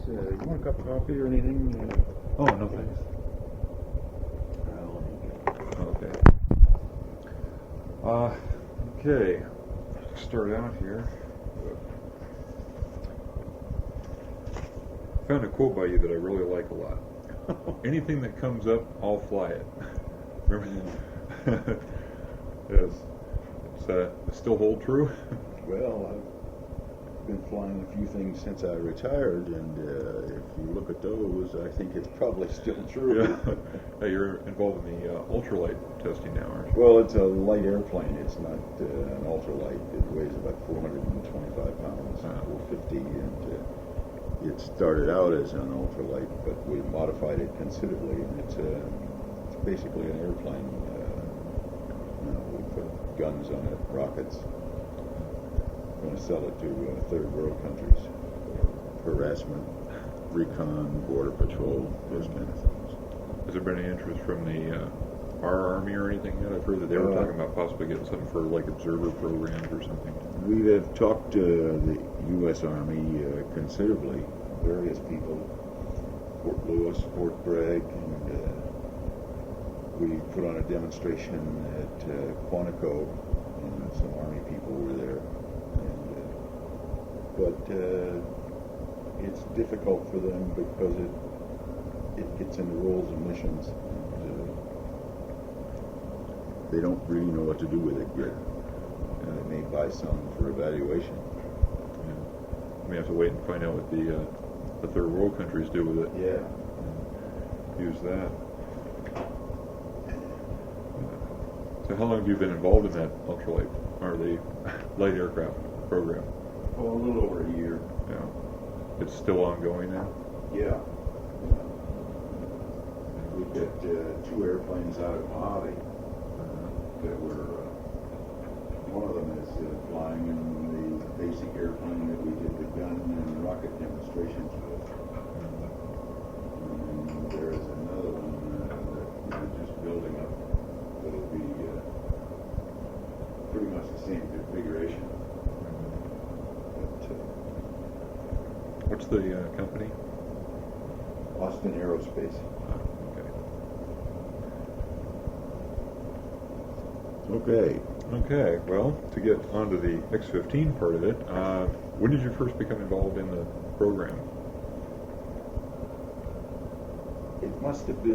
You want a cup of coffee or anything? Oh, no thanks. Okay. Okay. Start out here. I found a quote by you that I really like a lot. Anything that comes up, I'll fly it. Remember? Yes. It still hold true? Well, I've been flying a few things since I retired, and if you look at those, I think it's probably still true. Yeah. Hey, you're involved in the ultralight testing now, aren't you? Well, it's a light airplane. It's not an ultralight. It weighs about 425 pounds, 450, and it started out as an ultralight, but we modified it considerably, and it's basically an airplane. We put guns on it, rockets. We're going to sell it to third world countries for harassment, recon, border patrol, those kind of things. Has there been any interest from our Army or anything yet? I've heard that they were talking about possibly getting something for like observer programs or something. We have talked to the U.S. Army considerably, various people, Fort Lewis, Fort Bragg, and we put on a demonstration at Quantico, and some Army people were there. But it's difficult for them because it gets into roles and missions. And, they don't really know what to do with it yet. They may buy some for evaluation. Yeah. We have to wait and find out what the third world countries do with it. Yeah. Use that. So how long have you been involved in that ultralight, or the light aircraft program? Oh, a little over a year. Yeah. It's still ongoing now? Yeah. We got 2 airplanes out of Mojave that were, one of them is flying in the basic airplane that we did the gun and rocket demonstrations with. And there is another one that we're just building up that'll be pretty much the same configuration. What's the company? Austin Aerospace. Okay. Okay. Well, to get onto the X-15 part of it, when did you first become involved in the program? It must have been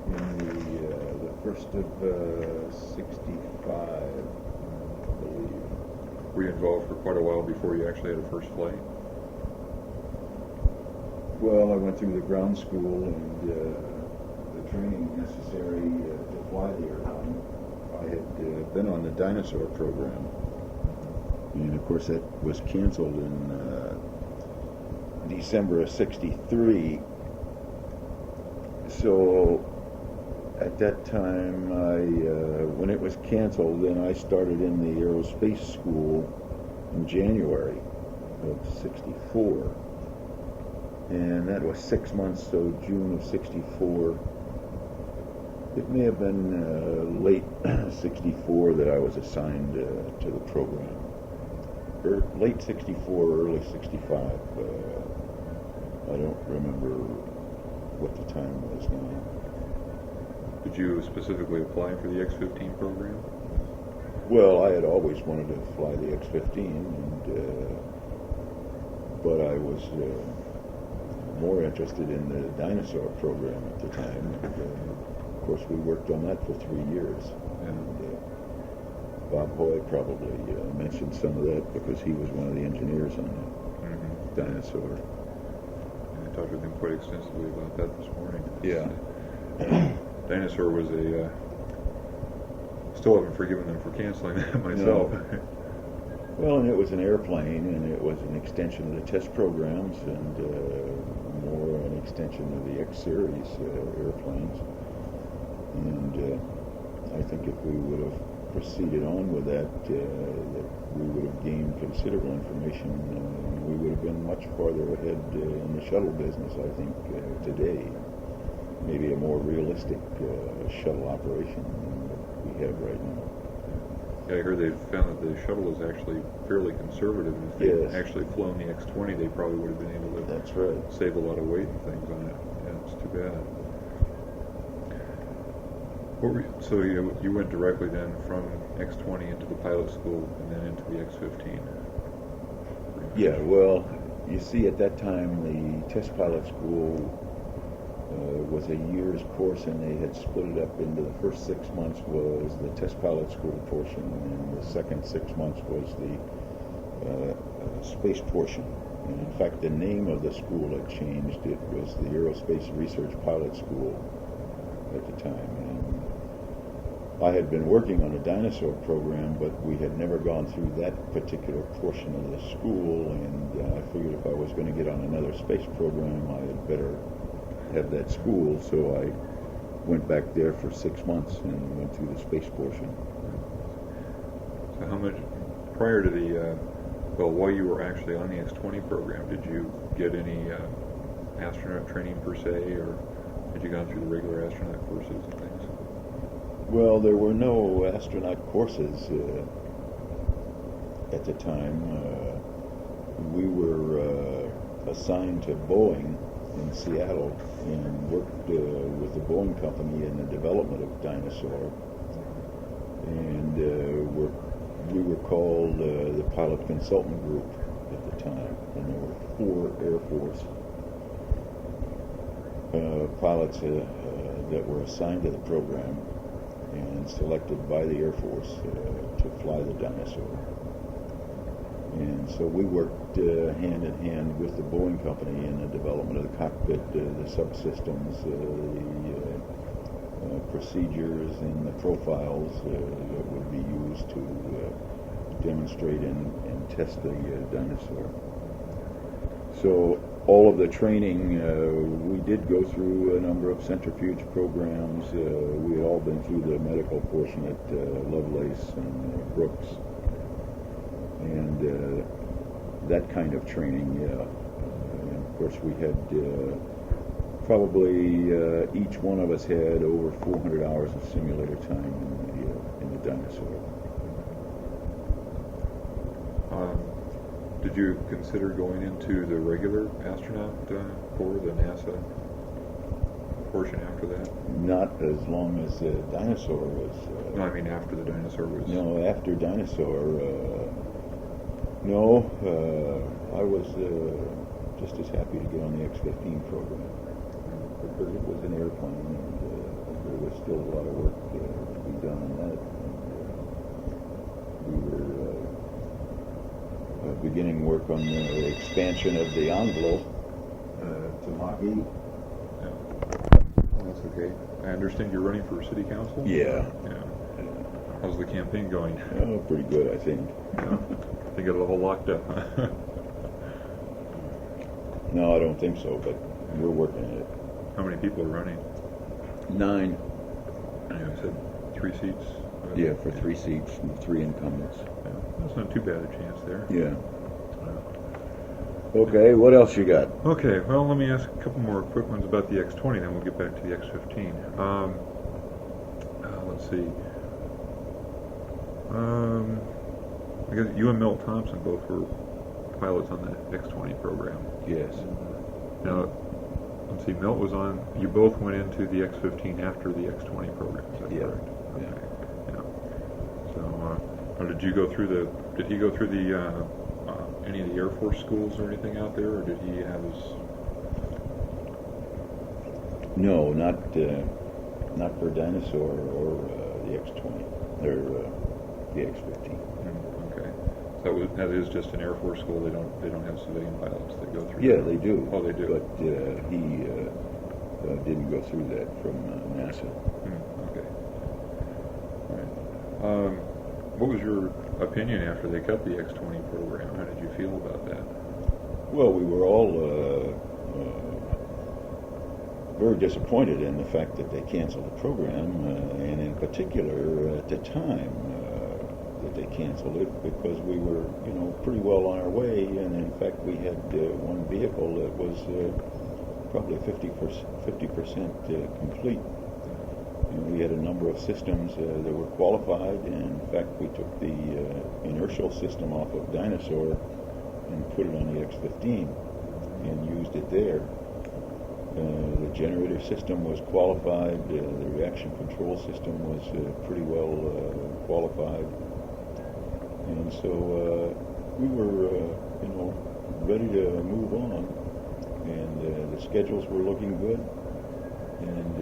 in the first of 65, I believe. Were you involved for quite a while before you actually had a first flight? Well, I went through the ground school and the training necessary to fly the airplane. I had been on the dinosaur program, and of course that was canceled in December of '63. So at that time, when it was canceled, then I started in the aerospace school in January of '64. And that was 6 months, so June of '64. It may have been late '64 that I was assigned to the program. Or late '64, early '65. I don't remember what the time was now. Did you specifically apply for the X-15 program? Well, I had always wanted to fly the X-15, but I was more interested in the dinosaur program at the time. Of course, we worked on that for 3 years. Yeah. And Bob Hoy probably mentioned some of that because he was one of the engineers on the dinosaur. I talked with him quite extensively about that this morning. Yeah. Dinosaur was still haven't forgiven them for canceling that myself. No. Well, and it was an airplane, and it was an extension of the test programs, and more an extension of the X-series airplanes. And I think if we would have proceeded on with that, that we would have gained considerable information, and we would have been much farther ahead in the shuttle business, I think, today. Maybe a more realistic shuttle operation than we have right now. Yeah, I heard they found that the shuttle is actually fairly conservative. If they Yes. had actually flown the X-20, they probably would have been able to That's right. save a lot of weight and things on it. Yeah, it's too bad. So you went directly then from X-20 into the pilot school and then into the X-15? Yeah, well, you see, at that time, the test pilot school was a year's course, and they had split it up into the first 6 months was the test pilot school portion, and the second 6 months was the space portion. And in fact, the name of the school had changed. It was the Aerospace Research Pilot School at the time. And I had been working on a dinosaur program, but we had never gone through that particular portion of the school, and I figured if I was going to get on another space program, I had better have that school. So I went back there for 6 months and went through the space portion. So how much, prior to the, while you were actually on the X-20 program, did you get any astronaut training per se, or had you gone through the regular astronaut courses and things? Well, there were no astronaut courses at the time. We were assigned to Boeing in Seattle and worked with the Boeing company in the development of dinosaur. And we were called the Pilot Consultant Group at the time. And there were 4 Air Force pilots that were assigned to the program and selected by the Air Force to fly the dinosaur. And so we worked hand in hand with the Boeing company in the development of the cockpit, the subsystems, the procedures, and the profiles that would be used to demonstrate and test the dinosaur. So all of the training, we did go through a number of centrifuge programs. We had all been through the medical portion at Lovelace and Brooks. And that kind of training, yeah. And of course, we had probably each one of us had over 400 hours of simulator time in the dinosaur. Did you consider going into the regular astronaut corps, the NASA portion after that? Not as long as the dinosaur was. No, I mean after the dinosaur was. No, after dinosaur. No, I was just as happy to get on the X-15 program because it was an airplane, and there was still a lot of work to be done on that. And, we were beginning work on the expansion of the envelope to Mach E. Yeah. Well, that's okay. I understand you're running for city council? Yeah. Yeah. How's the campaign going? Oh, pretty good, I think. Yeah. They got it all locked up, huh? No, I don't think so, but we're working at it. How many people are running? 9. You said 3 seats? Yeah, for 3 seats and 3 incumbents. Yeah, that's not too bad a chance there. Yeah. Okay, what else you got? Okay, well, let me ask a couple more quick ones about the X-20, then we'll get back to the X-15. Let's see. I guess you and Milt Thompson both were pilots on the X-20 program. Yes. Now, let's see, Milt was on, you both went into the X-15 after the X-20 program, is that correct? Yeah. Okay. Yeah. So, did he go through the, any of the Air Force schools or anything out there, or did he have his... No, not for dinosaur or the X-20 or the X-15. Okay, so that is just an Air Force school. They don't have civilian pilots that go through. Yeah, that. they do. Oh, they do. But he didn't go through that from NASA. Okay. All right. What was your opinion after they cut the X-20 program? How did you feel about that? Well, we were all very disappointed in the fact that they canceled the program, and in particular at the time that they canceled it, because we were, pretty well on our way, and in fact we had one vehicle that was probably 50% complete, we had a number of systems that were qualified. And in fact, we took the inertial system off of Dinosaur and put it on the X-15 and used it there. The generator system was qualified. The reaction control system was pretty well qualified. And so we were, ready to move on. And the schedules were looking good. And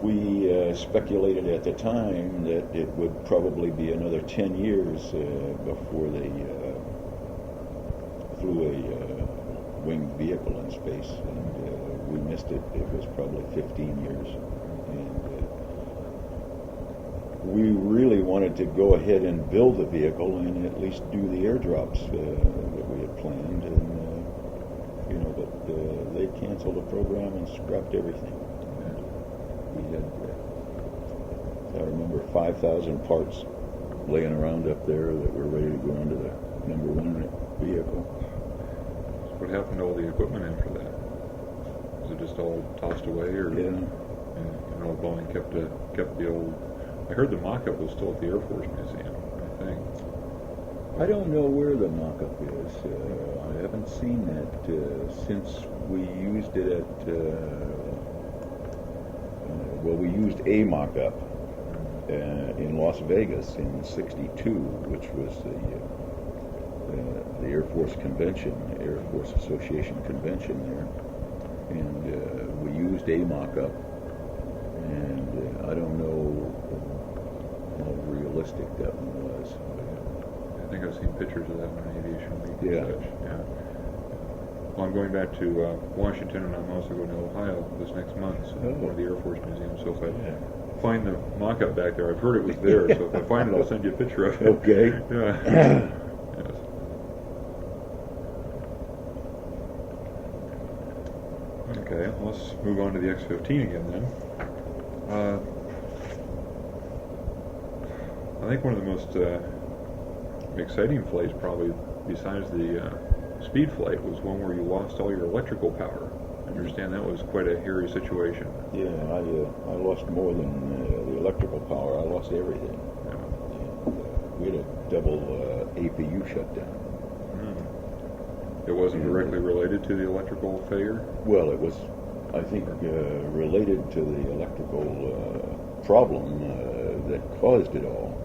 we speculated at the time that it would probably be another 10 years before they flew a winged vehicle in space, and we missed it. It was probably 15 years. And we really wanted to go ahead and build the vehicle and at least do the airdrops that we had planned, and but they canceled the program and scrapped everything. We had, I remember, 5,000 parts laying around up there that were ready to go into the number one vehicle. So what happened to all the equipment after that? Was it just all tossed away, or Boeing kept the old? I heard the mock-up was still at the Air Force Museum, I think. I don't know where the mock-up is. I haven't seen that since we used it at. We used a mock-up in Las Vegas in '62, which was the Air Force convention, Air Force Association convention there, and we used a mock-up, and I don't know how realistic that one was. I think I've seen pictures of that one in Aviation Week. Yeah. And such. Yeah. Well, I'm going back to Washington, and I'm also going to Ohio this next month, so one of the Air Force museums. So if I find the mock-up back there, I've heard it was there, so if I find it, I'll send you a picture of it. Okay. Yeah. Yes. Okay, let's move on to the X-15 again then. I think one of the most exciting flights, probably besides the speed flight, was one where you lost all your electrical power. I understand that was quite a hairy situation. Yeah, I lost more than the electrical power. I lost everything. Yeah. And, we had a double APU shutdown. It wasn't directly related to the electrical failure? Well, it was, I think, related to the electrical problem that caused it all.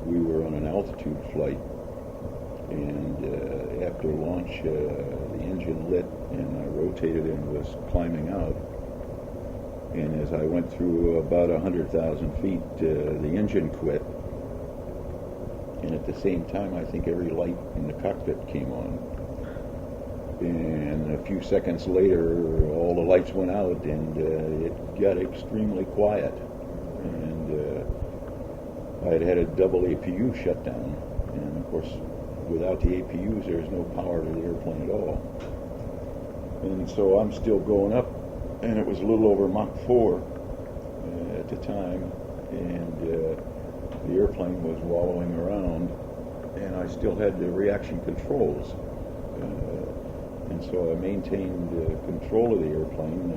We were on an altitude flight, and after launch, the engine lit, and I rotated and was climbing out. And as I went through about 100,000 feet, the engine quit. And at the same time, I think every light in the cockpit came on. And a few seconds later, all the lights went out, and it got extremely quiet. And I had had a double APU shutdown. And of course, without the APUs, there's no power to the airplane at all. And so I'm still going up, and it was a little over Mach 4 at the time. And the airplane was wallowing around, and I still had the reaction controls. And so I maintained control of the airplane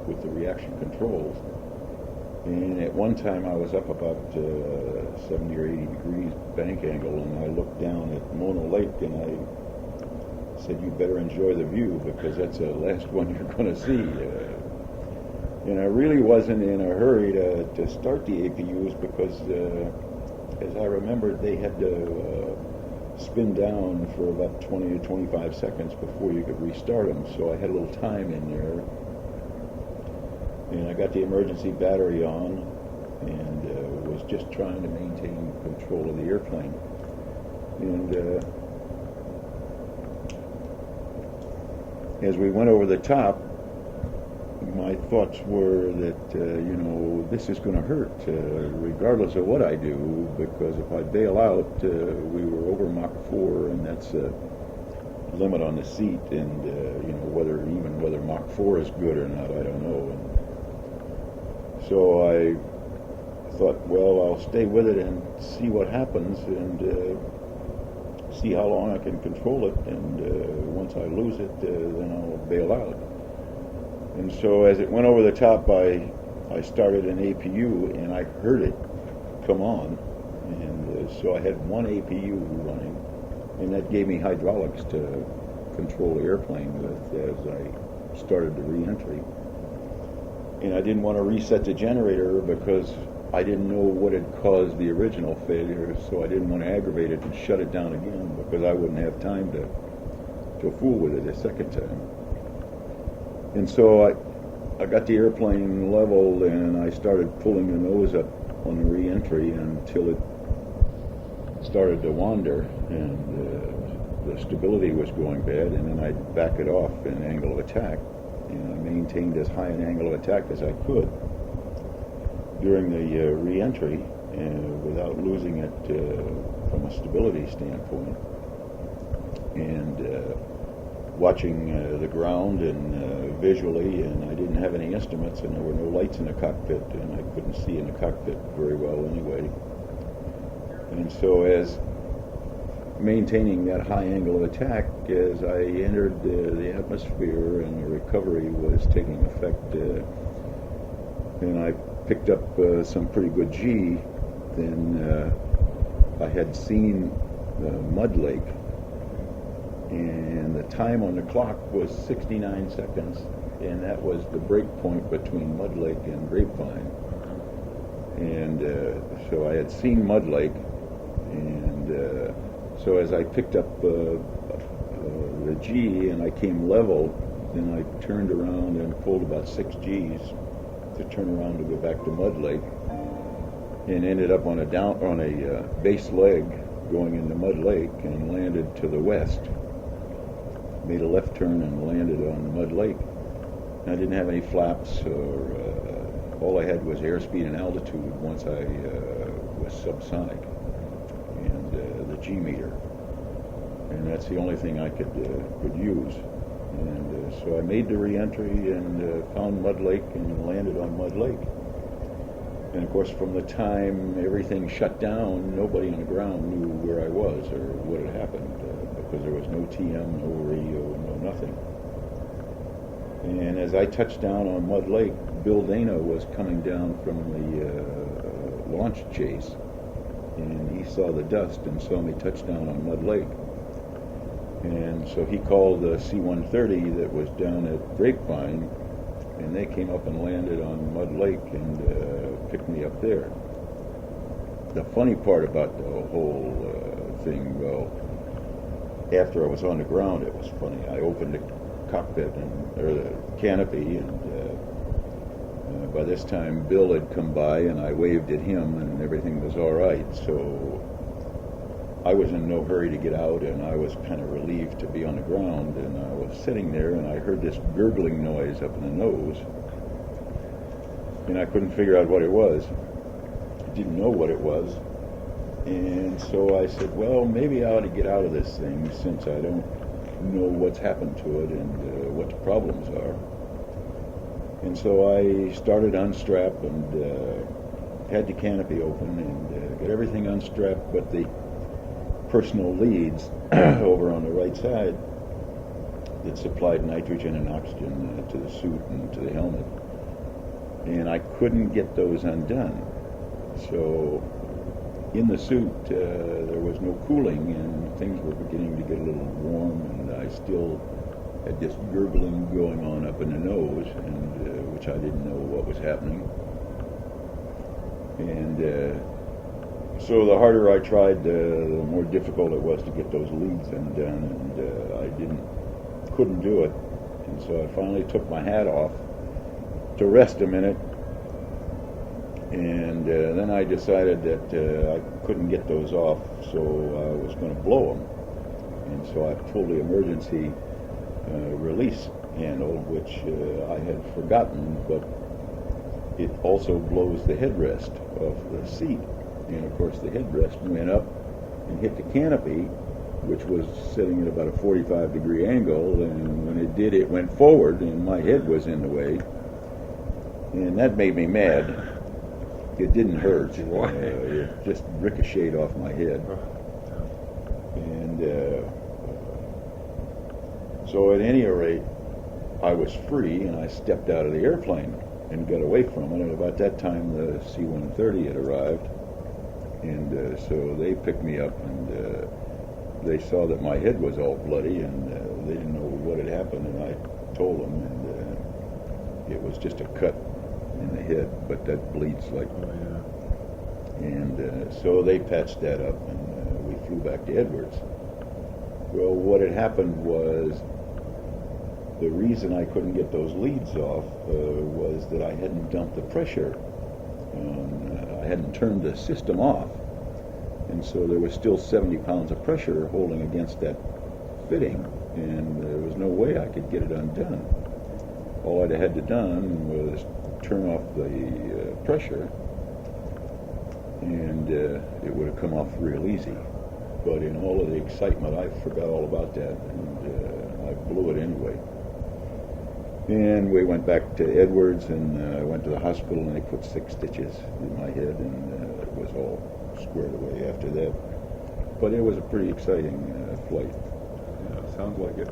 with the reaction controls. And at one time I was up about 70 or 80 degrees bank angle, and I looked down at Mono Lake, and I said, "You better enjoy the view, because that's the last one you're going to see." And I really wasn't in a hurry to start the APUs, because as I remembered, they had to spin down for about 20 to 25 seconds before you could restart them. So I had a little time in there. And I got the emergency battery on, and was just trying to maintain control of the airplane. And as we went over the top, my thoughts were that, this is going to hurt, regardless of what I do, because if I bail out, we were over Mach 4, and that's a limit on the seat, and, whether Mach 4 is good or not, I don't know. And so I thought, well, I'll stay with it and see what happens, and see how long I can control it, and once I lose it, then I'll bail out. And so as it went over the top, I started an APU, and I heard it come on, and so I had one APU running, and that gave me hydraulics to control the airplane with as I started the re-entry. And I didn't want to reset the generator because I didn't know what had caused the original failure, so I didn't want to aggravate it and shut it down again because I wouldn't have time to fool with it a second time. And so I got the airplane leveled, and I started pulling the nose up on the re-entry until it started to wander, and the stability was going bad, and then I'd back it off in angle of attack, and I maintained as high an angle of attack as I could during the re-entry without losing it from a stability standpoint, and watching the ground and visually, and I didn't have any instruments, and there were no lights in the cockpit, and I couldn't see in the cockpit very well anyway. And so as maintaining that high angle of attack, as I entered the atmosphere and the recovery was taking effect, and I picked up some pretty good G, then I had seen the Mud Lake, and the time on the clock was 69 seconds, and that was the break point between Mud Lake and Grapevine. And so I had seen Mud Lake, and so as I picked up the G and I came level, then I turned around and pulled about 6 Gs to turn around to go back to Mud Lake, and ended up on a base leg going into Mud Lake and landed to the west. Made a left turn and landed on Mud Lake. And I didn't have any flaps, or all I had was airspeed and altitude once I was subsonic, and the G meter, and that's the only thing I could use. And so I made the re-entry and found Mud Lake and landed on Mud Lake. And of course, from the time everything shut down, nobody on the ground knew where I was or what had happened, because there was no TM, no radio, no nothing. And as I touched down on Mud Lake, Bill Dana was coming down from the launch chase, and he saw the dust and saw me touch down on Mud Lake. And so he called the C-130 that was down at Grapevine, and they came up and landed on Mud Lake and picked me up there. The funny part about the whole thing, well, after I was on the ground, it was funny. I opened the cockpit or the canopy, and by this time Bill had come by, and I waved at him, and everything was all right. So I was in no hurry to get out, and I was kind of relieved to be on the ground, and I was sitting there, and I heard this gurgling noise up in the nose, and I couldn't figure out what it was. I didn't know what it was, and so I said, well, maybe I ought to get out of this thing since I don't know what's happened to it and what the problems are. And so I started to unstrap and had the canopy open and got everything unstrapped but the personal leads over on the right side that supplied nitrogen and oxygen to the suit and to the helmet. And I couldn't get those undone. So in the suit, there was no cooling, and things were beginning to get a little warm, and I still had this gurgling going on up in the nose, and which I didn't know what was happening. And so the harder I tried, the more difficult it was to get those leads undone, and I couldn't do it. And so I finally took my hat off to rest a minute, and then I decided that I couldn't get those off, so I was going to blow them. And so I pulled the emergency release handle, which I had forgotten, but it also blows the headrest off the seat. And of course the headrest went up and hit the canopy, which was sitting at about a 45-degree angle, and when it did, it went forward, and my head was in the way. And that made me mad. It didn't hurt. It just ricocheted off my head. And so at any rate, I was free, and I stepped out of the airplane and got away from it. And about that time, the C-130 had arrived, and so they picked me up, and they saw that my head was all bloody, and they didn't know what had happened, and I told them, and it was just a cut in the head, but that bleeds like. Oh, yeah. And so they patched that up, and we flew back to Edwards. Well, what had happened was, the reason I couldn't get those leads off was that I hadn't dumped the pressure. I hadn't turned the system off. And so there was still 70 pounds of pressure holding against that fitting, and there was no way I could get it undone. All I'd had to done was turn off the pressure, and it would have come off real easy. But in all of the excitement, I forgot all about that, and I blew it anyway. And we went back to Edwards, and I went to the hospital, and they put 6 stitches in my head, and it was all squared away after that. But it was a pretty exciting flight. Yeah, sounds like it.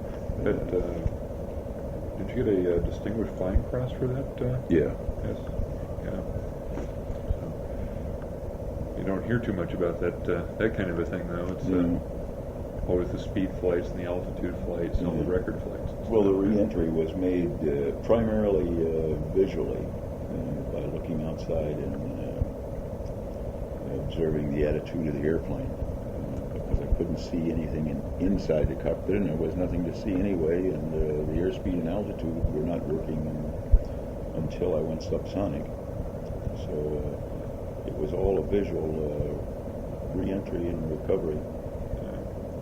Did you get a Distinguished Flying Cross for that? Yeah. Yes. Yeah. So, you don't hear too much about that kind of a thing, though. It's always the speed flights and the altitude flights and all the record flights. Well, the re-entry was made primarily visually by looking outside and observing the attitude of the airplane, because I couldn't see anything inside the cockpit, and there was nothing to see anyway, and the airspeed and altitude were not working until I went subsonic. So it was all a visual re-entry and recovery.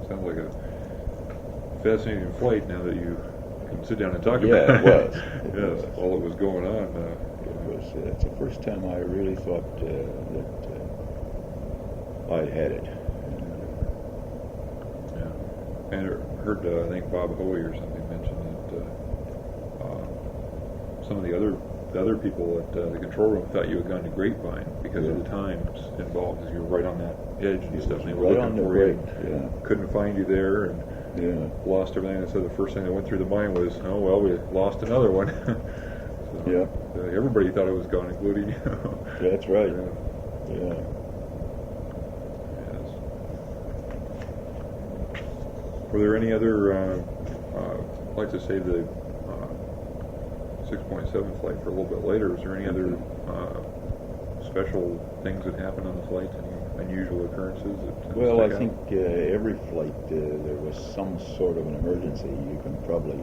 Sounds like a fascinating flight now that you can sit down and talk about it. Yeah, it was. Yes, while it was going on. It's the first time I really thought that I'd had it. Yeah. And I heard, I think Bob Hoey or something mention that some of the other people at the control room thought you had gone to Grapevine because of the times involved, because you were right on that edge and stuff. And they were looking for you. Yeah. Couldn't find you there, and lost everything. And so the first thing that went through the mind was, oh well, we lost another one. So, everybody thought it was gone, including you. That's right. Yeah. Yes. Were there any other, I'd like to save the 6.7 flight for a little bit later. Is there any other special things that happened on the flight? Any unusual occurrences? Well, I think every flight there was some sort of an emergency. You can probably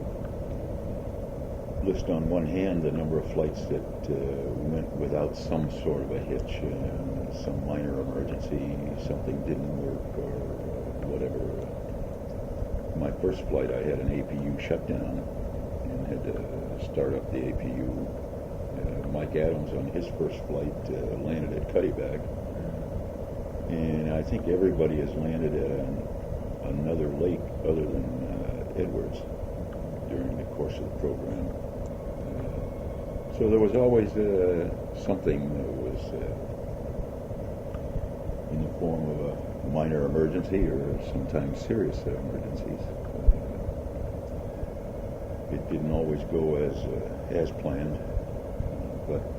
list on one hand the number of flights that went without some sort of a hitch, some minor emergency, something didn't work or whatever. My first flight, I had an APU shutdown and had to start up the APU. Mike Adams on his first flight landed at Cuddyback, and I think everybody has landed at another lake other than Edwards during the course of the program. So there was always something that was in the form of a minor emergency or sometimes serious emergencies. It didn't always go as planned, but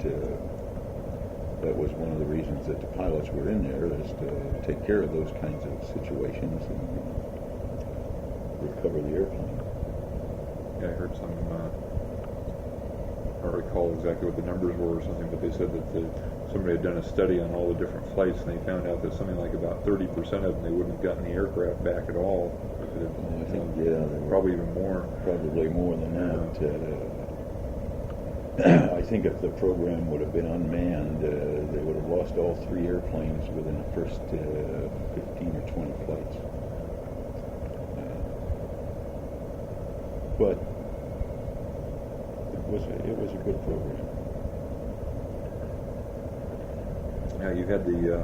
that was one of the reasons that the pilots were in there, is to take care of those kinds of situations and recover the airplane. Yeah, I heard some, I don't recall exactly what the numbers were or something, but they said that somebody had done a study on all the different flights, and they found out that something like about 30% of them, they wouldn't have gotten the aircraft back at all. I think, probably even more. Probably more than that. I think if the program would have been unmanned, they would have lost all 3 airplanes within the first 15 or 20 flights. But it was a good program. Yeah, you had the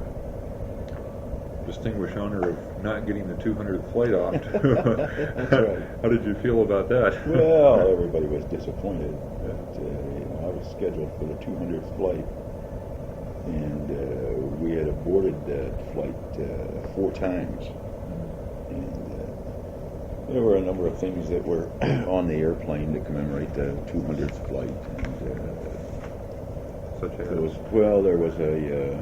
distinguished honor of not getting the 200th flight off. That's right. How did you feel about that? Well, everybody was disappointed. But, I was scheduled for the 200th flight, and we had aborted that flight 4 times. And There were a number of things that were on the airplane to commemorate the 200th flight. And, Such as? there was a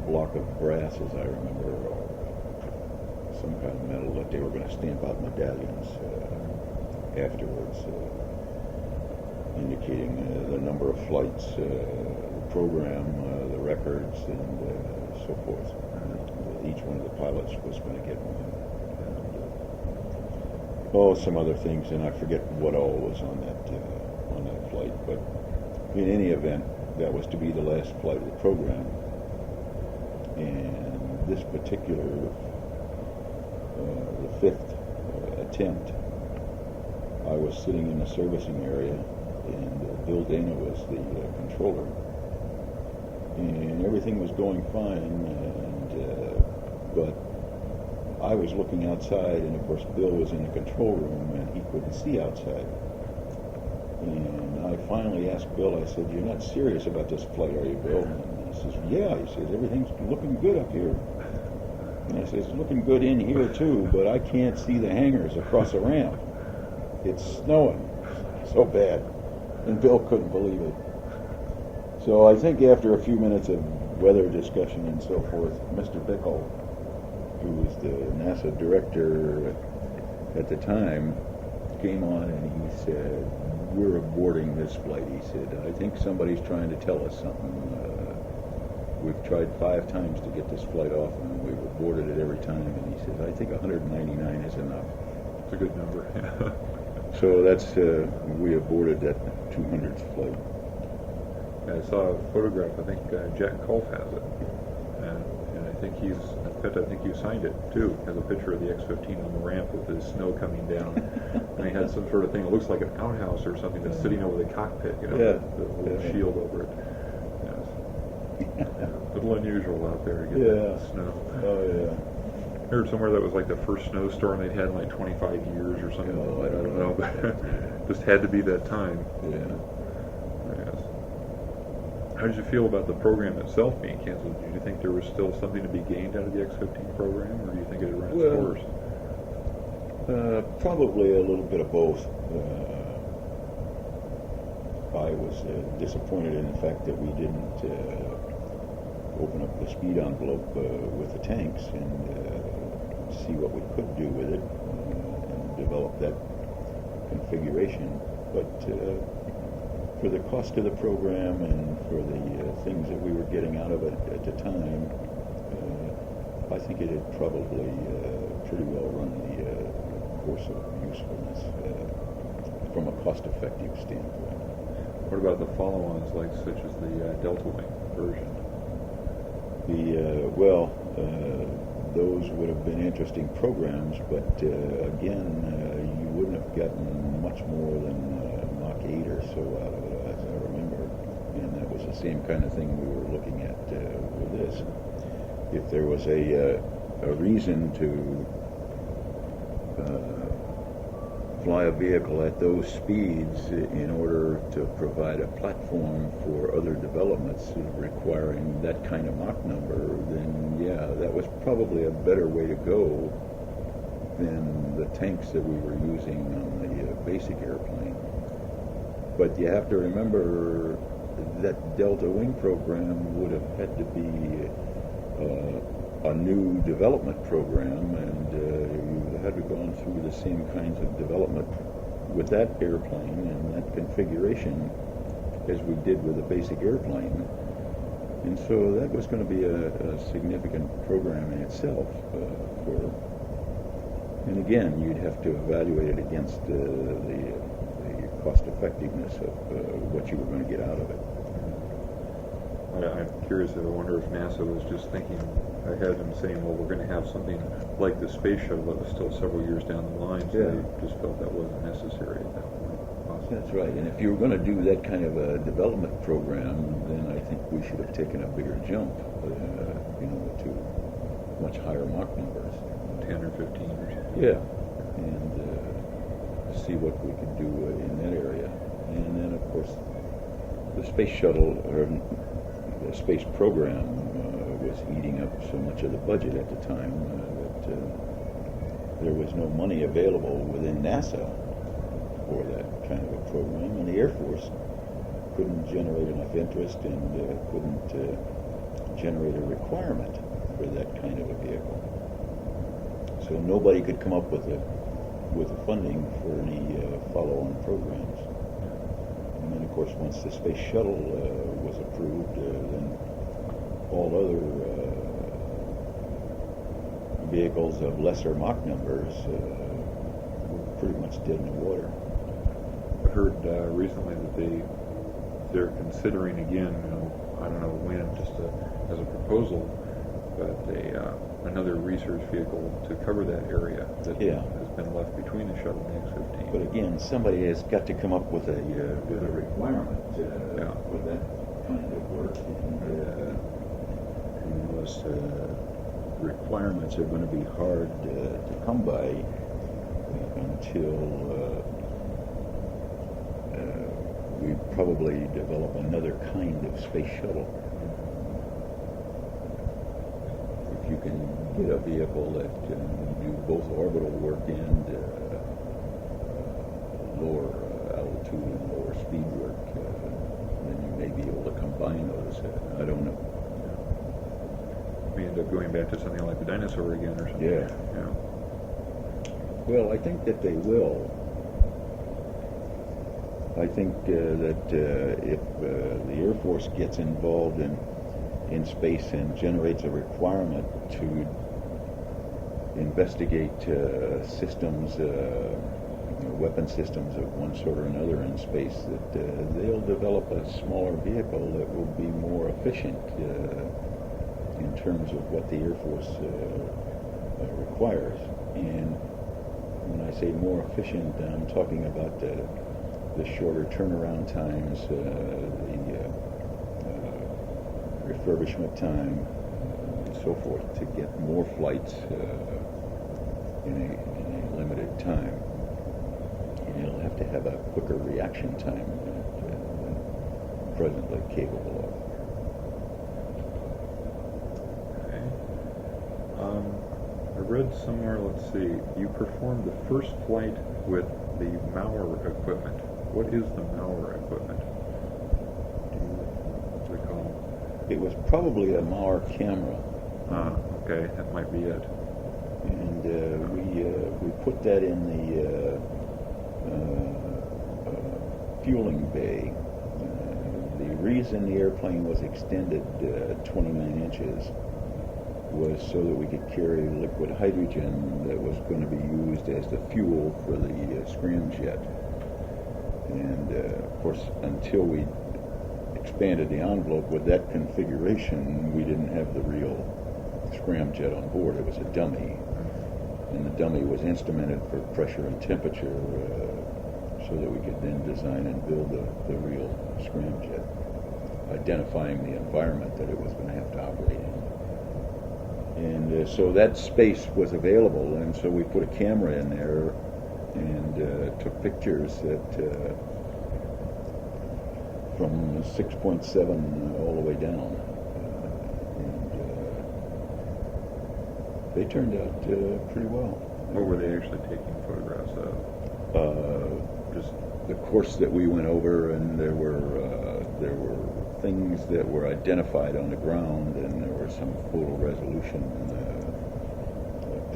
block of brass, as I remember, or some kind of metal that they were going to stamp out medallions afterwards, indicating the number of flights, the program, the records, and so forth. Each one of the pilots was going to get one. Some other things, and I forget what all was on that flight. But in any event, that was to be the last flight of the program. And this particular, the fifth attempt, I was sitting in the servicing area, and Bill Dana was the controller, and everything was going fine. But I was looking outside, and of course Bill was in the control room, and he couldn't see outside. And I finally asked Bill, I said, "You're not serious about this flight, are you, Bill?" And he says, "Yeah." He says, "Everything's looking good up here." And I said, "It's looking good in here too, but I can't see the hangars across the ramp. It's snowing so bad." And Bill couldn't believe it. So I think after a few minutes of weather discussion and so forth, Mr. Bickle, who was the NASA director at the time, came on and he said, "We're aborting this flight." He said, "I think somebody's trying to tell us something. We've tried 5 times to get this flight off, and we've aborted it every time." And he said, "I think 199 is enough." It's a good number. So that's, we aborted that 200th flight. I saw a photograph, I think Jack Culf has it. And I think I think you signed it too. Has a picture of the X-15 on the ramp with the snow coming down. And he had some sort of thing, it looks like an outhouse or something that's sitting over the cockpit, the little shield over it. Yes. A little unusual out there to get that snow. Oh, yeah. I heard somewhere that was like the first snowstorm they'd had in like 25 years or something. Oh, I don't know, but just had to be that time. Yeah. Yes. How did you feel about the program itself being canceled? Did you think there was still something to be gained out of the X-15 program, or do you think it had run its course? Probably a little bit of both. I was disappointed in the fact that we didn't open up the speed envelope with the tanks and see what we could do with it and develop that configuration. But for the cost of the program and for the things that we were getting out of it at the time, I think it had probably pretty well run the course of usefulness from a cost-effective standpoint. What about the follow-ons, like such as the Delta Wing version? Those would have been interesting programs, but again, you wouldn't have gotten much more than Mach 8 or so out of it, as I remember. And that was the same kind of thing we were looking at with this. If there was a reason to fly a vehicle at those speeds in order to provide a platform for other developments requiring that kind of Mach number, then yeah, that was probably a better way to go than the tanks that we were using on the basic airplane. But you have to remember that Delta Wing program would have had to be a new development program, and you had to have gone through the same kinds of development with that airplane and that configuration as we did with the basic airplane. And so that was going to be a significant program in itself. And again, you'd have to evaluate it against the cost effectiveness of what you were going to get out of it. I'm curious, I wonder if NASA was just thinking ahead and saying, well, we're going to have something like the space shuttle that was still several years down the line, so they just felt that wasn't necessary at that point. Possibly. That's right, and if you were going to do that kind of a development program, then I think we should have taken a bigger jump, to much higher Mach numbers. 10 or 15 or something. Yeah, and see what we could do in that area. And then, of course, the space shuttle, or the space program, was eating up so much of the budget at the time that there was no money available within NASA for that kind of a program, and the Air Force couldn't generate enough interest and couldn't generate a requirement for that kind of a vehicle. So nobody could come up with the funding for any follow-on programs. And then, of course, once the space shuttle was approved, then all other vehicles of lesser Mach numbers were pretty much dead in the water. I heard recently that they're considering again, I don't know when, just as a proposal, but another research vehicle to cover that area that has been left between the shuttle and the X-15. But again, somebody has got to come up with a requirement for that kind of work, and those requirements are going to be hard to come by until we probably develop another kind of space shuttle. If you can get a vehicle that can do both orbital work and lower altitude and lower speed work, then you may be able to combine those. I don't know. We end up going back to something like the dinosaur again or something. Yeah. Well, I think that they will. I think that if the Air Force gets involved in space and generates a requirement to investigate systems, weapon systems of one sort or another in space, that they'll develop a smaller vehicle that will be more efficient in terms of what the Air Force requires. And when I say more efficient, I'm talking about the shorter turnaround times, the refurbishment time, and so forth, to get more flights in a limited time. And it'll have to have a quicker reaction time than presently capable of. I read somewhere, let's see, you performed the first flight with the Maurer equipment. What is the Maurer equipment? Do you recall? It was probably a Maurer camera. Okay, that might be it. And we put that in the fueling bay. The reason the airplane was extended 29 inches was so that we could carry liquid hydrogen that was going to be used as the fuel for the scramjet. And of course, until we expanded the envelope with that configuration, we didn't have the real scramjet on board. It was a dummy, and the dummy was instrumented for pressure and temperature so that we could then design and build the real scramjet, identifying the environment that it was going to have to operate in. And so that space was available, and so we put a camera in there and took pictures that from 6.7 all the way down. And they turned out pretty well. What were they actually taking photographs of? Just the course that we went over, and there were things that were identified on the ground, and there were some photo resolution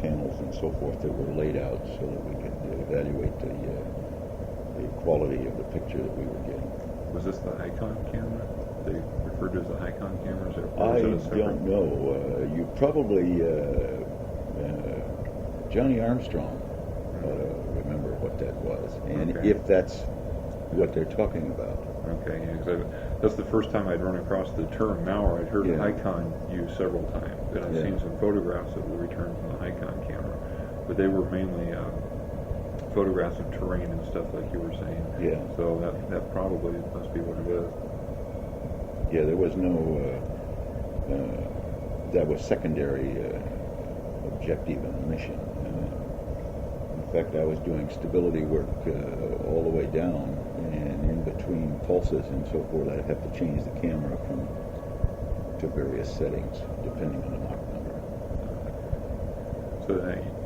panels and so forth that were laid out so that we could evaluate the quality of the picture that we were getting. Was this the Icon camera? They referred to as the Icon cameras? I don't know. You probably, Johnny Armstrong remember what that was, and okay. if that's what they're talking about. Okay, yeah, 'cause that's the first time I'd run across the term Maurer. I'd heard Icon used several times, and I've seen some photographs that were returned from the Icon camera, but they were mainly photographs of terrain and stuff like you were saying. Yeah. So that probably must be what it is. Yeah, there was no, that was secondary objective and mission. In fact, I was doing stability work all the way down, and in between pulses and so forth, I'd have to change the camera to various settings, depending on the Mach number. So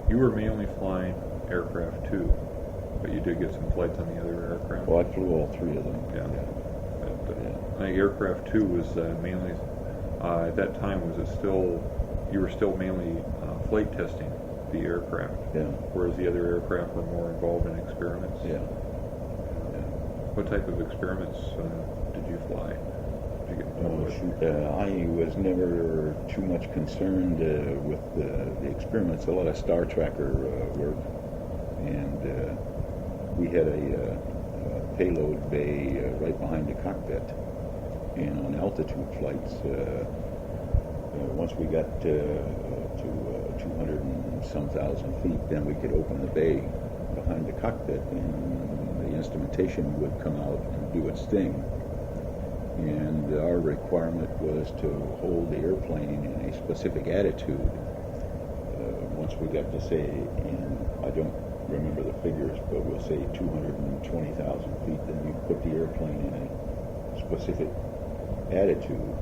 You were mainly flying aircraft too, but you did get some flights on the other aircraft. Well, I flew all three of them. Yeah. But, Yeah. I think aircraft two was mainly at that time. Was it still? You were still mainly flight testing the aircraft. Yeah. Whereas the other aircraft were more involved in experiments. Yeah. What type of experiments did you fly? Did you get involved with? Shoot, I was never too much concerned with the experiments. A lot of star tracker work, and we had a payload bay right behind the cockpit. And on altitude flights, once we got to 200 and some thousand feet, then we could open the bay behind the cockpit, and the instrumentation would come out and do its thing. And our requirement was to hold the airplane in a specific attitude. Once we got to say, and I don't remember the figures, but we'll say 220,000 feet, then you put the airplane in a specific attitude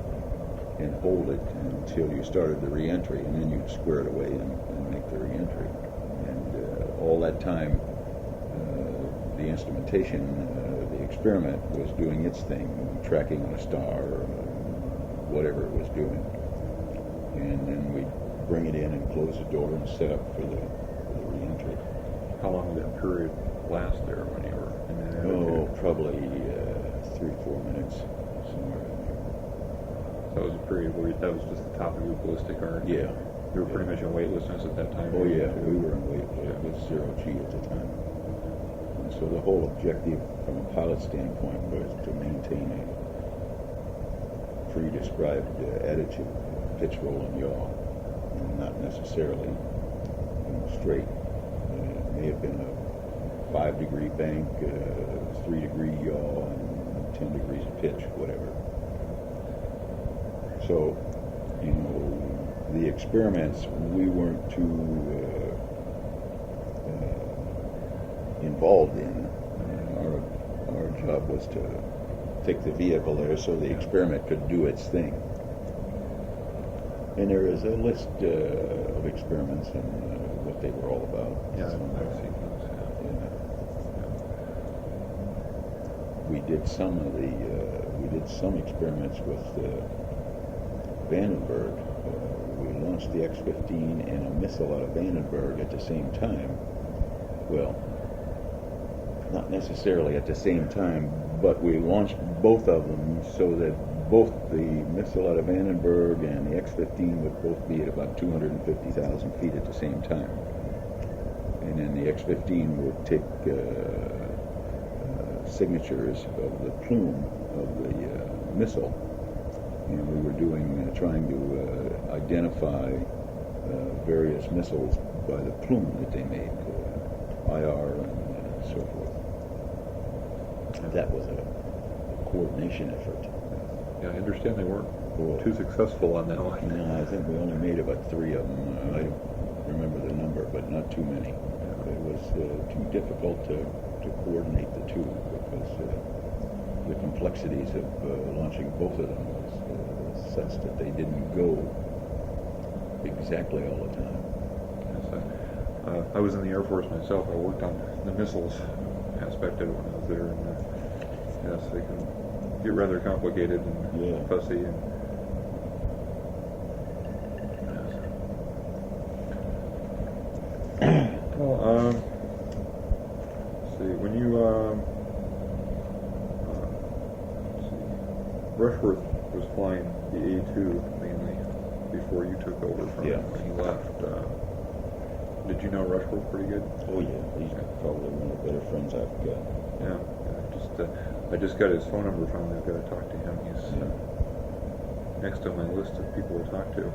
and hold it until you started the re-entry, and then you'd square it away and make the re-entry. And all that time, the instrumentation, the experiment was doing its thing, tracking on a star, whatever it was doing. And then we'd bring it in and close the door and set up for the re-entry. How long did that period last there when you were in that attitude? Oh, probably 3-4 minutes, somewhere in there. That was a period where that was just the top of your ballistic arc. Yeah. You were pretty much in weightlessness at that time. Oh yeah, too. we were in weight with 0G at the time. And so the whole objective from a pilot standpoint was to maintain a pre-described attitude, pitch, roll, and yaw, and not necessarily straight. It may have been a 5-degree bank, 3-degree yaw, and 10 degrees of pitch, whatever. So, the experiments, we weren't too involved in. Our job was to take the vehicle there so the experiment could do its thing. And there is a list of experiments and what they were all about. Yeah, So, I've seen those. Yeah. we did some experiments with Vandenberg. We launched the X-15 and a missile out of Vandenberg at the same time. Well, not necessarily at the same time, but we launched both of them so that both the missile out of Vandenberg and the X-15 would both be at about 250,000 feet at the same time. And then the X-15 would take signatures of the plume of the missile. And we were trying to identify various missiles by the plume that they made, IR and so forth. That was a coordination effort. Yeah, I understand they weren't Cool. too successful on that one. No, I think we only made about 3 of them. I don't remember the number, but not too many. It was too difficult to coordinate the two because the complexities of launching both of them was such that they didn't go exactly all the time. Yes, I was in the Air Force myself. I worked on the missiles aspect of it when I was there, and yes, they can get rather complicated and fussy. And yes. Well, let's see. When you let's see, Rushworth was flying the A2 mainly before you took over from him when he left. Did you know Rushworth pretty good? Oh yeah, he's probably one of the better friends I've got. Yeah, I just got his phone number finally. I've got to talk to him. He's next on my list of people to talk to.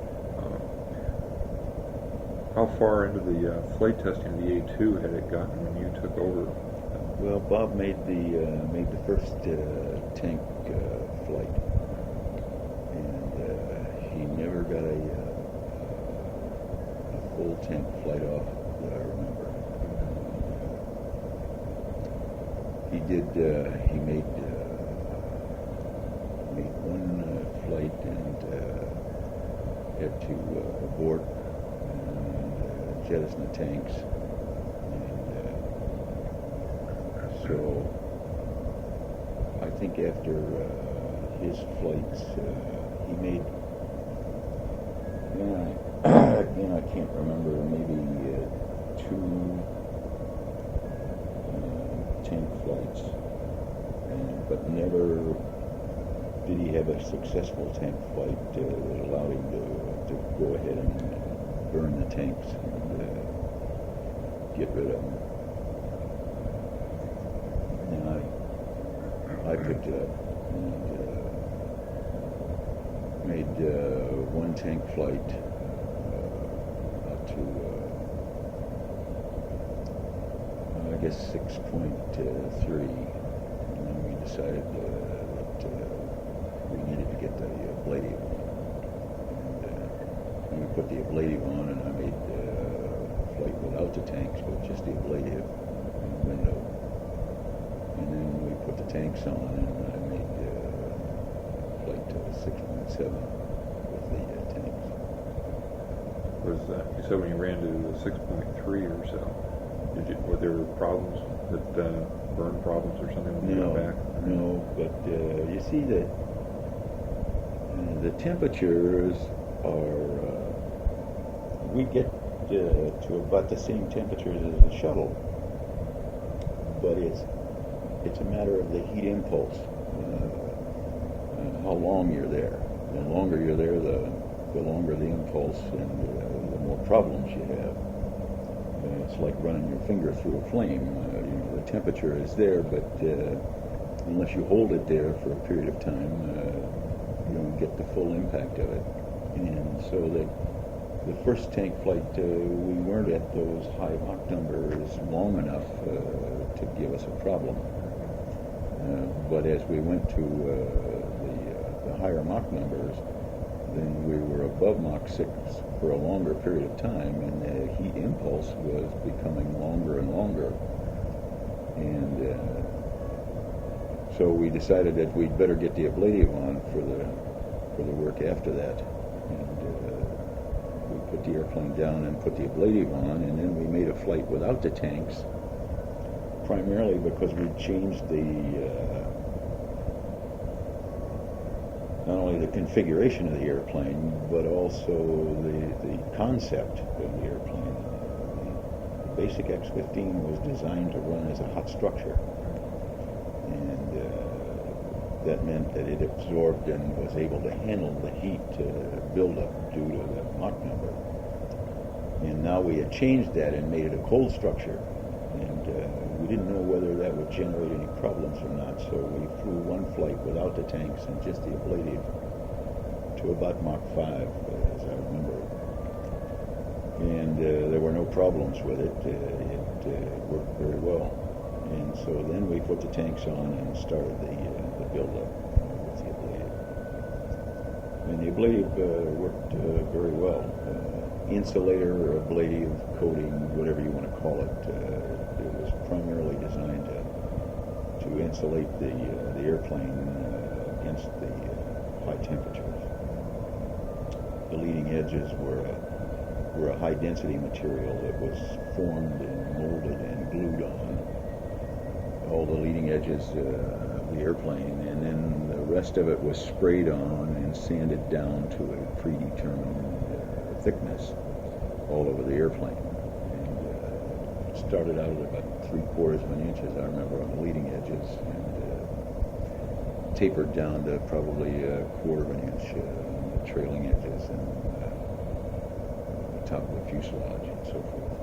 How far into the flight testing of the A2 had it gotten when you took over? Well, Bob made the first tank flight, and he never got a full tank flight off that I remember. He did. He made one flight and had to abort and jettison the tanks. And so I think after his flights, he made, again I can't remember, maybe two tank flights, but never did he have a successful tank flight that allowed him to go ahead and burn the tanks and get rid of them. And I picked it up and made one tank flight out to I guess 6.3, and then we decided that we needed to get the ablative on. And we put the ablative on, and I made a flight without the tanks, with just the ablative in the window. And then we put the tanks on, and I made a flight to 6.7 with the tanks. Was you said when you ran to 6.3 or so? Were there problems that burn problems or something when you got back? No, but you see that the temperatures are, we get to about the same temperatures as the shuttle, but it's a matter of the heat impulse, how long you're there. The longer you're there, the longer the impulse and the more problems you have. It's like running your finger through a flame. The temperature is there, but unless you hold it there for a period of time, you don't get the full impact of it. And so the first tank flight, we weren't at those high Mach numbers long enough to give us a problem. But as we went to the higher Mach numbers, then we were above Mach 6 for a longer period of time, and the heat impulse was becoming longer and longer. And so we decided that we'd better get the ablative on for the work after that. And we put the airplane down and put the ablative on, and then we made a flight without the tanks, primarily because we changed not only the configuration of the airplane, but also the concept of the airplane. The basic X-15 was designed to run as a hot structure, and that meant that it absorbed and was able to handle the heat buildup due to the Mach number. And now we had changed that and made it a cold structure, and we didn't know whether that would generate any problems or not, so we flew one flight without the tanks and just the ablative to about Mach 5, as I remember. And there were no problems with it. It worked very well. And so then we put the tanks on and started the build-up with the ablative. And the ablative worked very well. Insulator or ablative coating, whatever you want to call it, it was primarily designed to insulate the airplane against the high temperatures. The leading edges were a high-density material that was formed and molded and glued on all the leading edges of the airplane, and then the rest of it was sprayed on and sanded down to a predetermined thickness all over the airplane. And it started out at about 3/4 of an inch, as I remember, on the leading edges, and tapered down to probably 1/4 of an inch on the trailing edges and the top of the fuselage and so forth.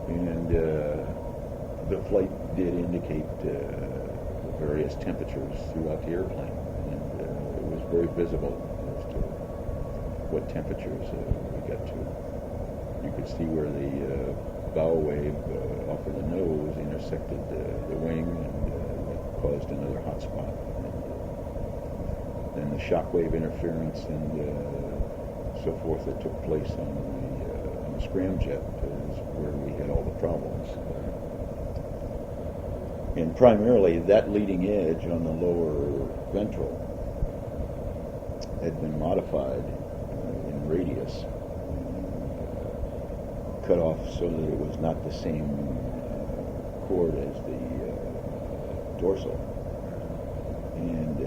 And the flight did indicate the various temperatures throughout the airplane, and it was very visible as to what temperatures we got to. You could see where the bow wave off of the nose intersected the wing, and that caused another hot spot. And then the shock wave interference and so forth that took place on the scramjet is where we had all the problems. And primarily that leading edge on the lower ventral had been modified in radius. cut off so that it was not the same cord as the dorsal. And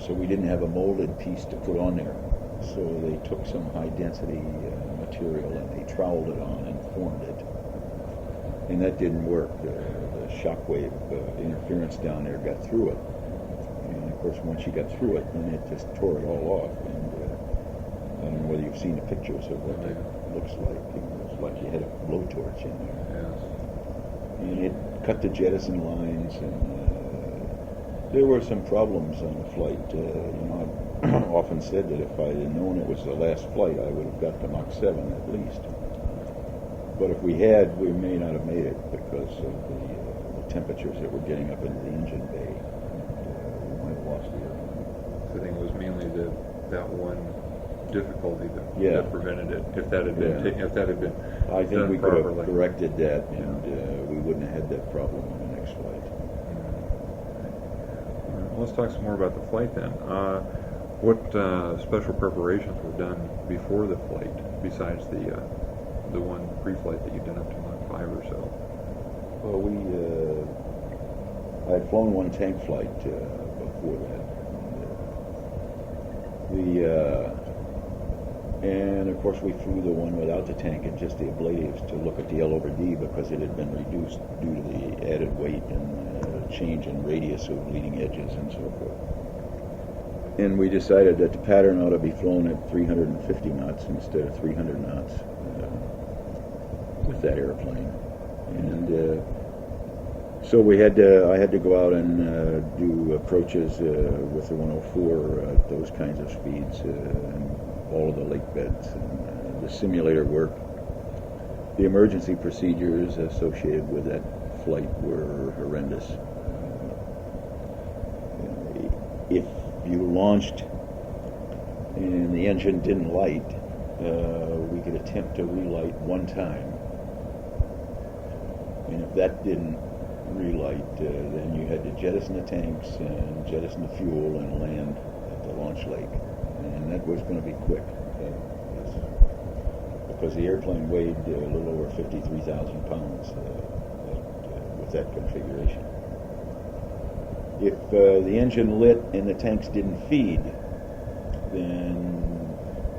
so we didn't have a molded piece to put on there. So they took some high density material and they troweled it on and formed it. And that didn't work. The shock wave interference down there got through it. And of course, once you got through it, then it just tore it all off. And I don't know whether you've seen the pictures of what it looks like. It's like you had a blowtorch in there. Yes. And it cut the jettison lines, and there were some problems on the flight. I've often said that if I had known it was the last flight, I would have got to Mach 7 at least. But if we had, we may not have made it because of the temperatures that were getting up into the engine bay. And, we might have lost the airplane. So I think it was mainly that one difficulty Yeah. that prevented it. If that had been Yeah. if that had been I think done we could have properly. corrected that, and we wouldn't have had that problem on the next flight. Well, let's talk some more about the flight then. What special preparations were done before the flight, besides the one pre-flight that you'd done up to Mach 5 or so? Well, I had flown one tank flight before that. And of course we flew the one without the tank and just the ablatives to look at the L over D because it had been reduced due to the added weight and change in radius of leading edges and so forth. And we decided that the pattern ought to be flown at 350 knots instead of 300 knots with that airplane. And so I had to go out and do approaches with the 104 at those kinds of speeds, and all of the lake beds, and the simulator work. The emergency procedures associated with that flight were horrendous. If you launched and the engine didn't light, we could attempt to relight one time. And if that didn't relight, then you had to jettison the tanks and jettison the fuel and land at the launch lake. And that was going to be quick, because the airplane weighed a little over 53,000 pounds with that configuration. If the engine lit and the tanks didn't feed, then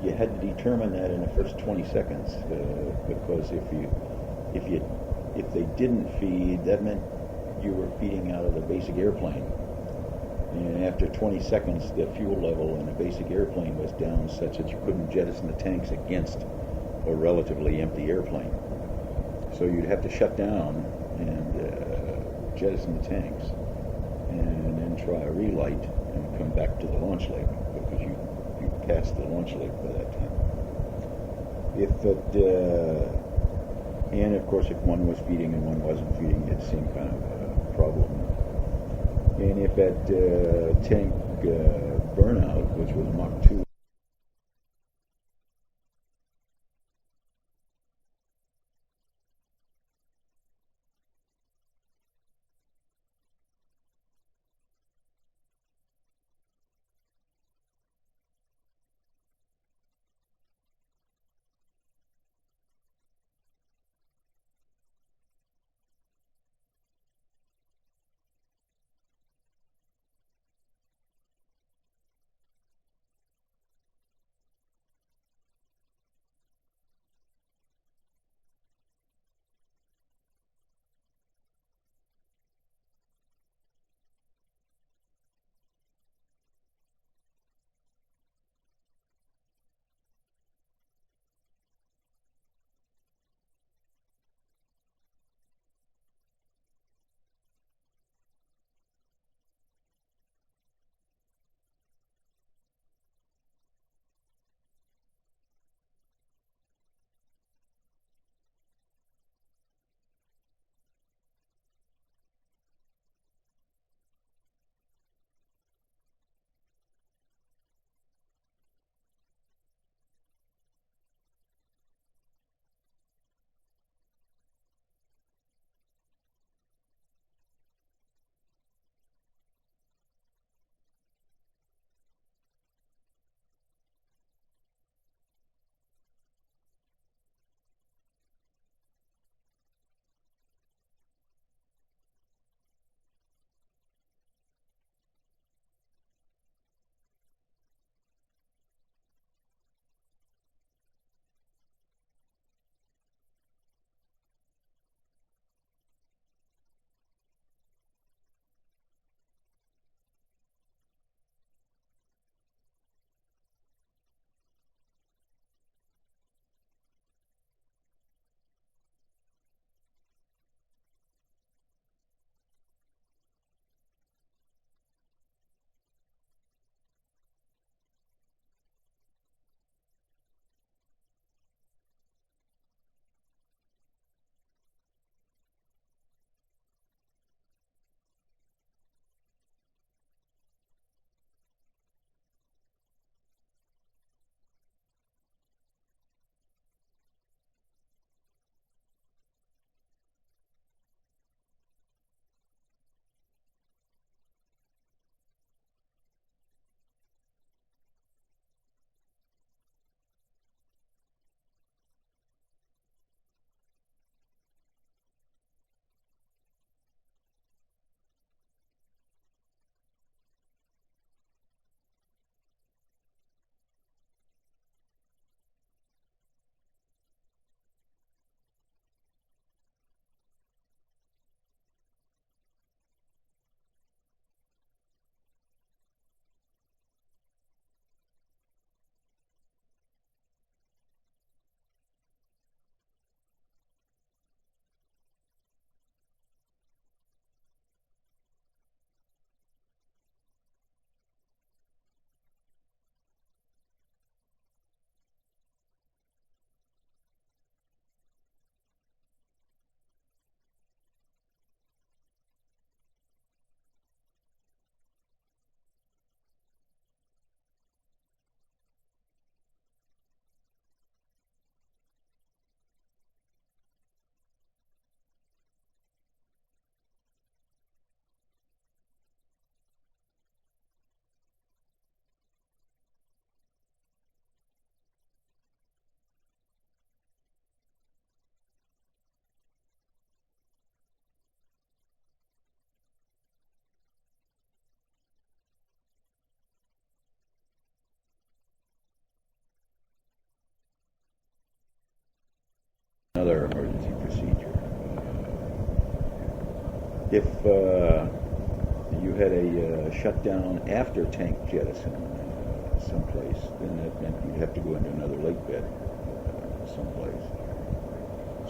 you had to determine that in the first 20 seconds, because if they didn't feed, that meant you were feeding out of the basic airplane. And after 20 seconds, the fuel level in the basic airplane was down such that you couldn't jettison the tanks against a relatively empty airplane. So you'd have to shut down and jettison the tanks, and then try a relight and come back to the launch lake, because you passed the launch lake by that time. And of course, if one was feeding and one wasn't feeding, it seemed kind of a problem. And if at tank burnout, which was Mach 2, Another emergency procedure. If you had a shutdown after tank jettison someplace, then that meant you'd have to go into another lake bed someplace.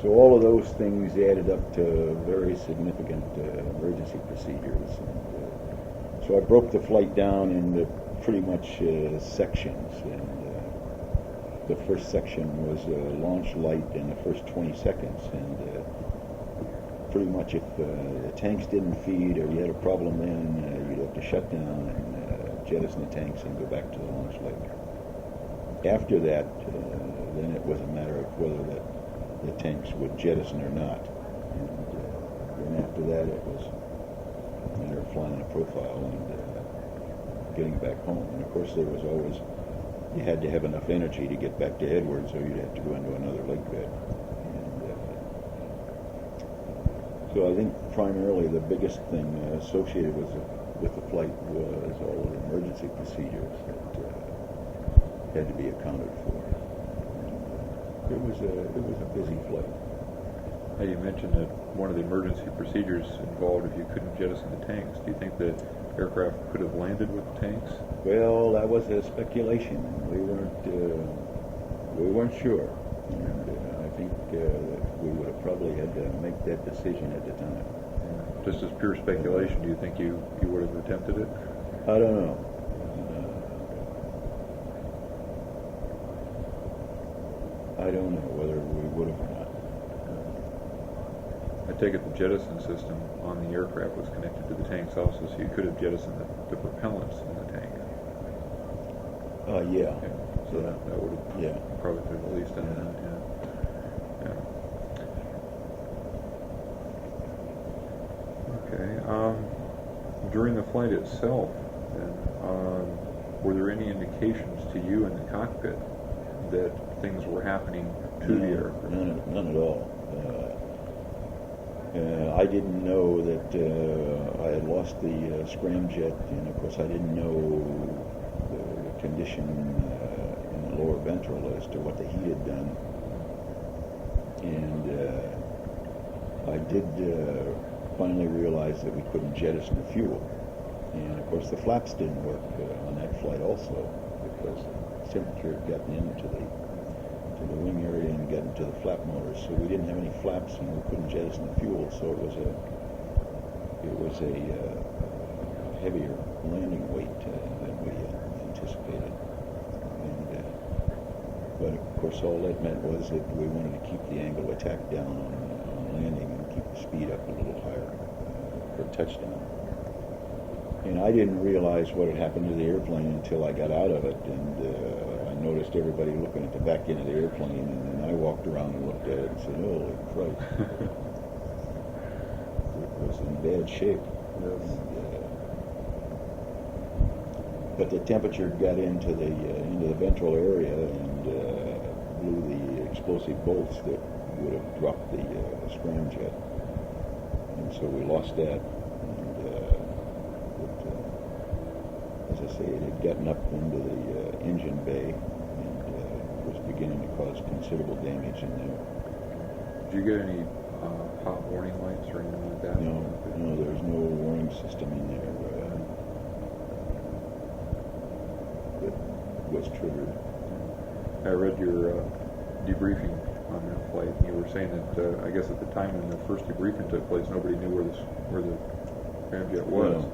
So all of those things added up to very significant emergency procedures. And, so I broke the flight down into pretty much sections. And the first section was launch light in the first 20 seconds. And pretty much if the tanks didn't feed or you had a problem then, you'd have to shut down and jettison the tanks and go back to the launch light. After that, then it was a matter of whether the tanks would jettison or not. And then after that, it was a matter of flying a profile and getting back home. And of course, there was always, you had to have enough energy to get back to Edwards, or you'd have to go into another lake bed. So I think primarily the biggest thing associated with the flight was all of the emergency procedures that had to be accounted for. And, it was a busy flight. Now you mentioned that one of the emergency procedures involved if you couldn't jettison the tanks. Do you think the aircraft could have landed with the tanks? Well, that was a speculation. We weren't sure. And, I think we would have probably had to make that decision at the time. Just as pure speculation, do you think you would have attempted it? I don't know. I don't know whether we would have or not. I take it the jettison system on the aircraft was connected to the tanks also, so you could have jettisoned the propellants in the tank. Yeah. Okay. So that would have probably could have at least done that. Yeah. Okay. During the flight itself, then, were there any indications to you in the cockpit that things were happening to the aircraft? None at all. I didn't know that I had lost the scramjet, and of course I didn't know the condition in the lower ventral as to what the heat had done. And I did finally realize that we couldn't jettison the fuel. And of course the flaps didn't work on that flight also, because the temperature had gotten into the wing area and gotten to the flap motors. So we didn't have any flaps and we couldn't jettison the fuel. So it was a heavier landing weight than we anticipated. And, but of course all that meant was that we wanted to keep the angle of attack down on landing and keep the speed up a little higher for touchdown. And I didn't realize what had happened to the airplane until I got out of it, and I noticed everybody looking at the back end of the airplane, and then I walked around and looked at it and said, "Holy Christ!" It was in bad shape. But the temperature got into the ventral area and blew the explosive bolts that would have dropped the scramjet, and so we lost that. As I say, it had gotten up into the engine bay and was beginning to cause considerable damage in there. Did you get any hot warning lights or anything like that? No, there was no warning system in there that was triggered. I read your debriefing on that flight. You were saying that I guess at the time when the first debriefing took place, nobody knew where the scramjet was. No.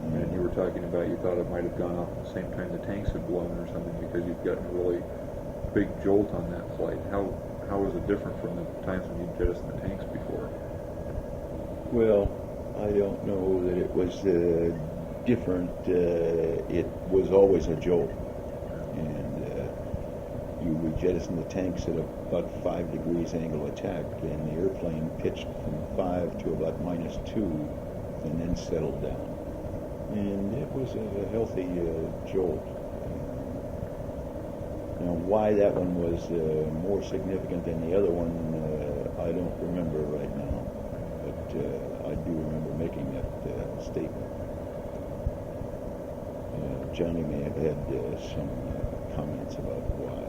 And you were talking about you thought it might have gone off at the same time the tanks had blown or something because you'd gotten a really big jolt on that flight. How was it different from the times when you jettisoned the tanks before? Well, I don't know that it was different. It was always a jolt. And you would jettison the tanks at about 5 degrees angle attack, and the airplane pitched from 5 to about -2 and then settled down. And it was a healthy jolt. Now, why that one was more significant than the other one, I don't remember right now. But I do remember making that statement. Johnny may have had some comments about why.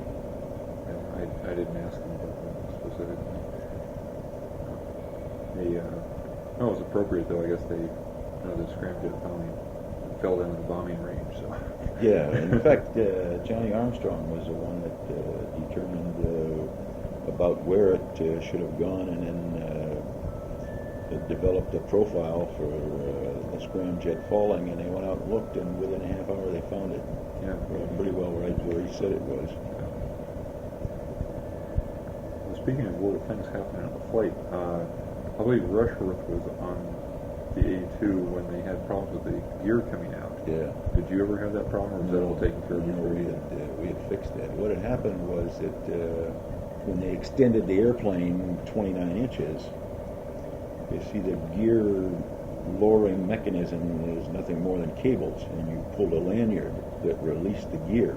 I didn't ask him about that specifically. They, no, it was appropriate though. I guess they, the scramjet finally fell down in the bombing range. So. Yeah, in fact, Johnny Armstrong was the one that determined about where it should have gone, and then it developed a profile for the scramjet falling, and they went out and looked, and within a half hour they found it. Yeah, pretty well right where he said it was. Well, speaking of little things happening on the flight, I believe Rushworth was on the A2 when they had problems with the gear coming out. Yeah. Did you ever have that problem, or was that all taken care of before? We had fixed that. What had happened was that when they extended the airplane 29 inches, you see the gear lowering mechanism is nothing more than cables, and you pulled a lanyard that released the gear.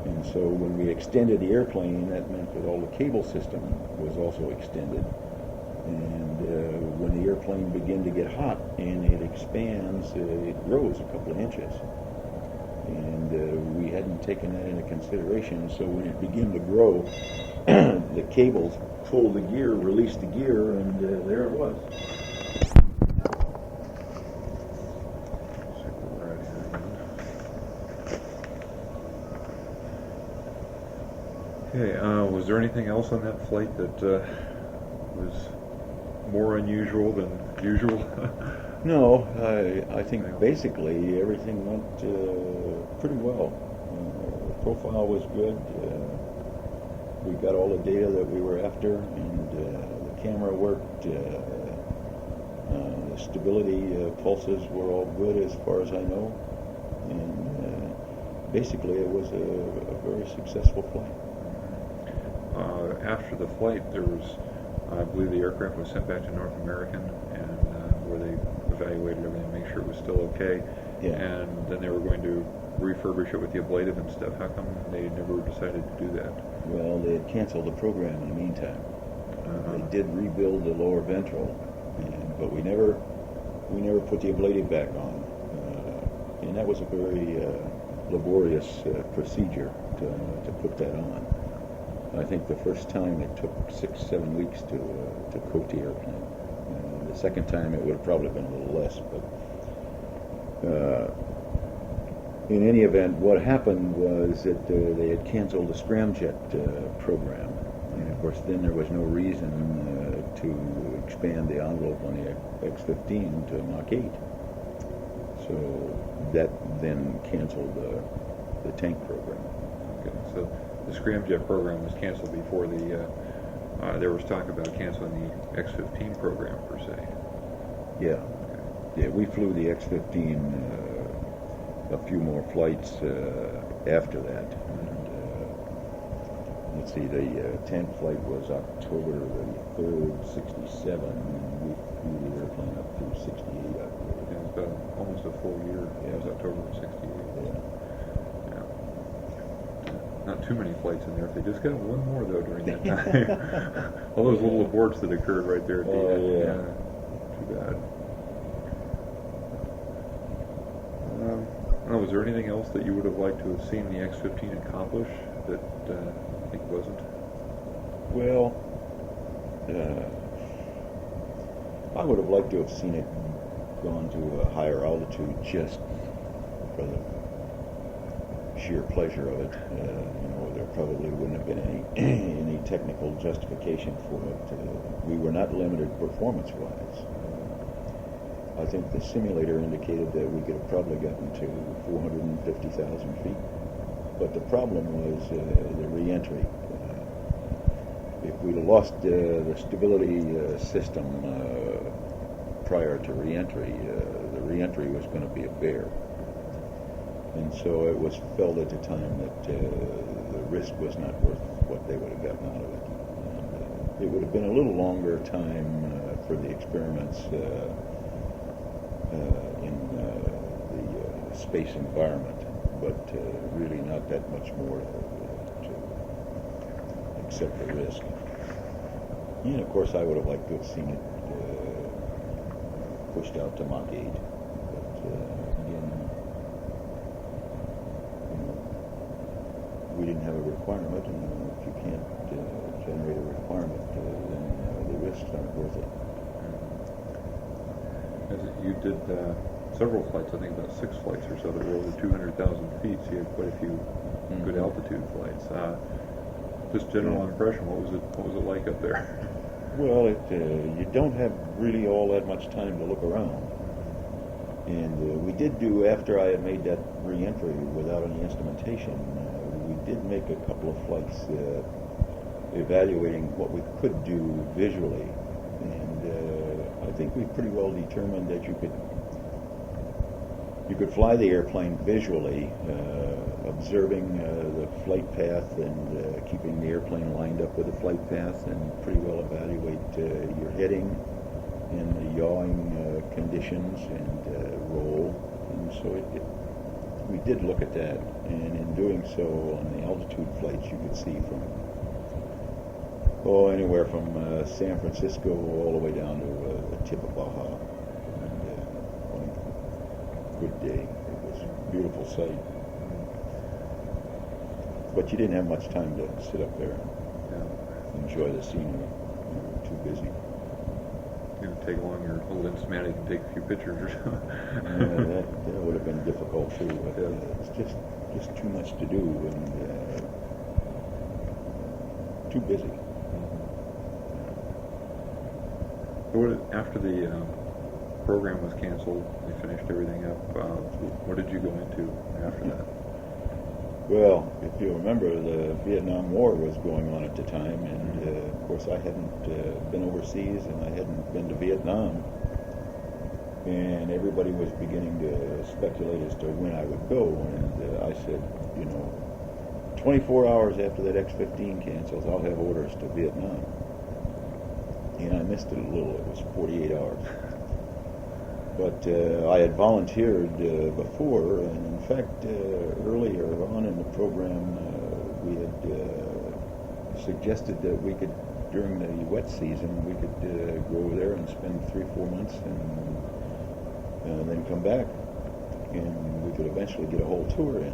And so when we extended the airplane, that meant that all the cable system was also extended. And when the airplane began to get hot and it expands, it grows a couple of inches. And we hadn't taken that into consideration, so when it began to grow, the cables pulled the gear, released the gear, and there it was. Okay, was there anything else on that flight that was more unusual than usual? No, I think basically everything went pretty well. The profile was good. We got all the data that we were after, and the camera worked. The stability pulses were all good as far as I know. And basically it was a very successful flight. After the flight, there was, I believe the aircraft was sent back to North American, and where they evaluated everything, make sure it was still okay. Yeah. And then they were going to refurbish it with the ablative and stuff. How come they never decided to do that? Well, they had canceled the program in the meantime. They did rebuild the lower ventral, but we never put the ablative back on, and that was a very laborious procedure to put that on. I think the first time it took 6-7 weeks to coat the airplane. The second time it would have probably been a little less, but in any event, what happened was that they had canceled the scramjet program, and of course then there was no reason to expand the envelope on the X-15 to Mach 8. So that then canceled the tank program. Okay, so the scramjet program was canceled before there was talk about canceling the X-15 program per se. Yeah. Yeah, we flew the X-15 a few more flights after that. And, let's see, the tank flight was October the 3rd, 67, and we flew the airplane up through 68. Yeah, it was about almost a full year. Yeah, it was October of 68. Yeah. Not too many flights in there. If they just got one more, though, during that time. All those little aborts that occurred right there at the end. Yeah. Too bad. Was there anything else that you would have liked to have seen the X-15 accomplish that I think wasn't? Well, I would have liked to have seen it gone to a higher altitude just for the sheer pleasure of it. There probably wouldn't have been any technical justification for it. We were not limited performance-wise. I think the simulator indicated that we could have probably gotten to 450,000 feet. But the problem was the re-entry. If we'd have lost the stability system prior to re-entry, the re-entry was going to be a bear. And so it was felt at the time that the risk was not worth what they would have gotten out of it. And, it would have been a little longer time for the experiments in the space environment, but really not that much more to accept the risk. And of course, I would have liked to have seen it pushed out to Mach 8, but again, we didn't have a requirement, and if you can't generate a requirement, then the risks aren't worth it. You did several flights, I think about 6 flights or so that were over 200,000 feet, so you had quite a few good altitude flights. Just general impression, what was it like up there? Well, you don't have really all that much time to look around. And we did do, after I had made that re-entry without any instrumentation, we did make a couple of flights evaluating what we could do visually. And I think we pretty well determined that you could fly the airplane visually, observing the flight path and keeping the airplane lined up with the flight path, and pretty well evaluate your heading and the yawing conditions and roll. And so we did look at that, and in doing so on the altitude flights you could see from anywhere from San Francisco all the way down to the tip of Baja. And on a good day, it was a beautiful sight. But you didn't have much time to sit up there and enjoy the scenery. You were too busy. You would take along your little instrument and take a few pictures or something. Yeah, that would have been difficult too. But it's just too much to do and too busy. So after the program was canceled, they finished everything up. What did you go into after that? Well, if you remember, the Vietnam War was going on at the time, and of course I hadn't been overseas and I hadn't been to Vietnam, and everybody was beginning to speculate as to when I would go, and I said, 24 hours after that X-15 cancels, I'll have orders to Vietnam. And I missed it a little. It was 48 hours. But I had volunteered before, and in fact, earlier on in the program, we had suggested that we could, during the wet season, we could go over there and spend 3-4 months and then come back. And we could eventually get a whole tour in.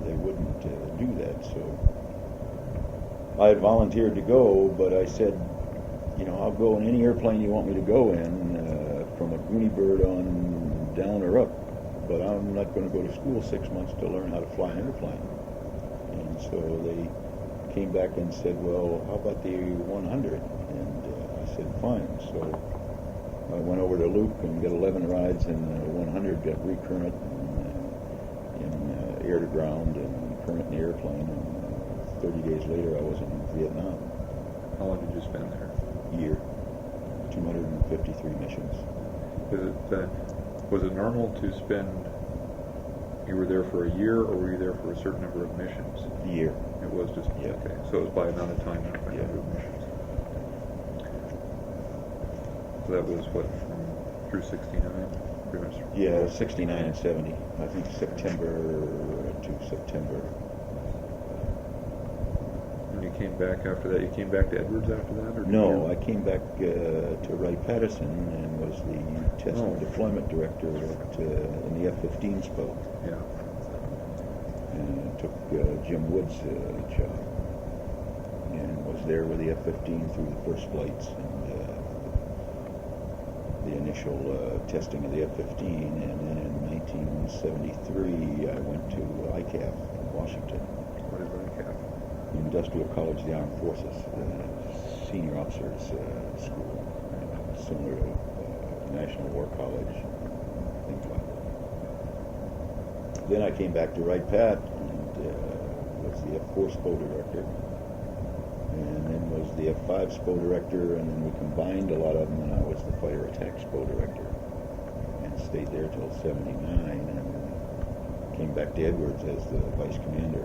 They wouldn't do that, so I had volunteered to go, but I said, I'll go in any airplane you want me to go in, from a Goonie Bird on down or up, but I'm not going to go to school 6 months to learn how to fly an airplane. And so they came back and said, well, how about the 100? And I said, fine. So I went over to Luke and got 11 rides in the 100, got recurrent in air to ground and current in the airplane, and 30 days later I was in Vietnam. How long did you spend there? Year, 253 missions. Was it normal to spend, you were there for a year, or were you there for a certain number of missions? A year. It was just, okay, so it was by amount of time, not by number of missions. So that was what, through 69? Pretty much. Yeah, 69 and 70. I think September to September. When you came back after that, you came back to Edwards after that? Or No, I came back to Wright-Patterson and was the test and deployment director in the F-15 SPO. Yeah. And took Jim Wood's job and was there with the F-15 through the first flights and the initial testing of the F-15. And then in 1973, I went to ICAF in Washington. What is ICAF? Industrial College of the Armed Forces, senior officers school, similar to National War College, things like that. Then I came back to Wright-Pat and was the F-4 SPO director, and then was the F-5 SPO director, and then we combined a lot of them, and I was the Fighter Attack SPO director, and stayed there till '79, and came back to Edwards as the vice commander.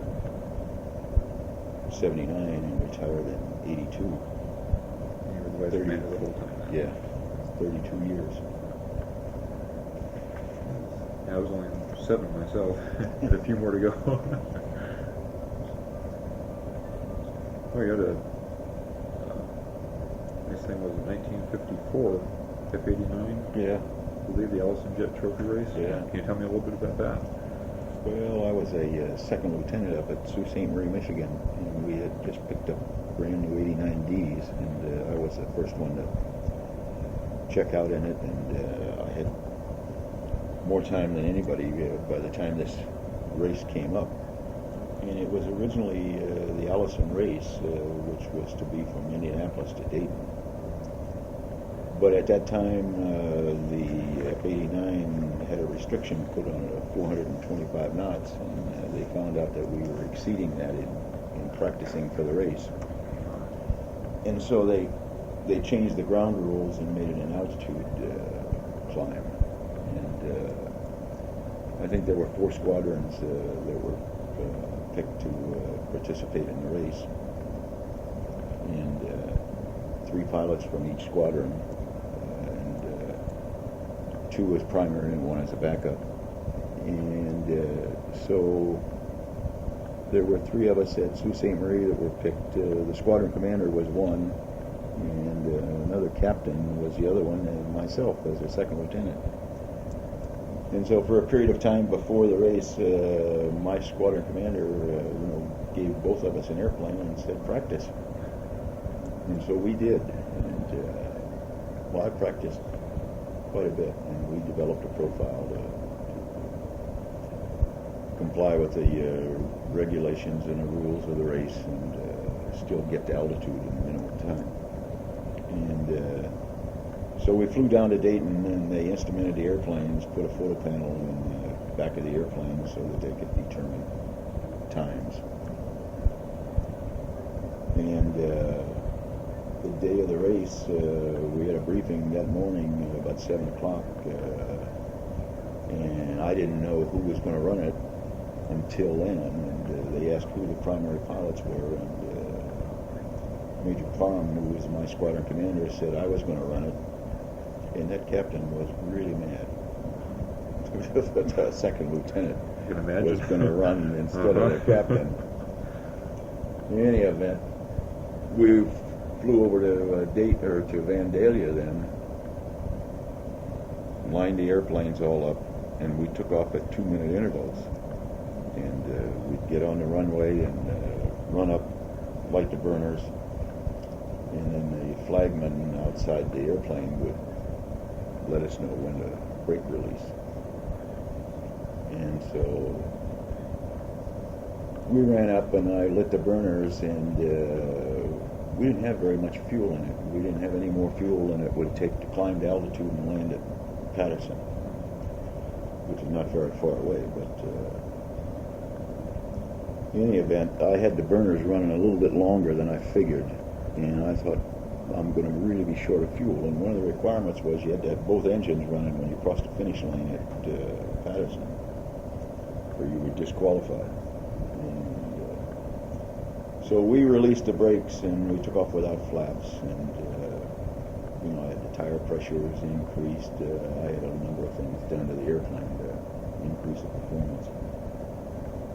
79 and retired in 82. You were the vice commander the whole time? Yeah, 32 years. Yeah, I was only 7 myself. Had a few more to go. Oh, you had nice thing was 1954 F-89. Yeah. I believe the Allison Jet Trophy race. Yeah. Can you tell me a little bit about that? Well, I was a second lieutenant up at Sault Ste. Marie, Michigan, and we had just picked up brand new 89Ds, and I was the first one to check out in it, and I had more time than anybody by the time this race came up. And it was originally the Allison race, which was to be from Indianapolis to Dayton. But at that time, the F-89 had a restriction put on it of 425 knots, and they found out that we were exceeding that in practicing for the race. And so they changed the ground rules and made it an altitude climb. And I think there were 4 squadrons that were picked to participate in the race, and 3 pilots from each squadron, and 2 as primary and 1 as a backup. And so there were 3 of us at Sault Ste. Marie that were picked. The squadron commander was one, and another captain was the other one, and myself as a second lieutenant. And so for a period of time before the race, my squadron commander gave both of us an airplane and said, practice. And so we did. And well, I practiced quite a bit, and we developed a profile to comply with the regulations and the rules of the race, and still get to altitude in minimal time. And so we flew down to Dayton, and they instrumented the airplanes, put a photo panel in the back of the airplane so that they could determine times. And the day of the race, we had a briefing that morning about 7 o'clock, and I didn't know who was going to run it until then, and they asked who the primary pilots were, and Major Palm, who was my squadron commander, said I was going to run it. And that captain was really mad. The second lieutenant was going to run instead of the captain. In any event, we flew over to Vandalia then, lined the airplanes all up, and we took off at 2-minute intervals. And we'd get on the runway and run up, light the burners, and then the flagman outside the airplane would let us know when to brake release. And so we ran up and I lit the burners, and we didn't have very much fuel in it. We didn't have any more fuel than it would take to climb to altitude and land at Patterson, which is not very far away. But in any event, I had the burners running a little bit longer than I figured, and I thought, I'm going to really be short of fuel. And one of the requirements was you had to have both engines running when you crossed the finish line at Patterson, or you were disqualified. And, so we released the brakes and we took off without flaps. And I had the tire pressures increased. I had a number of things done to the airplane to increase the performance.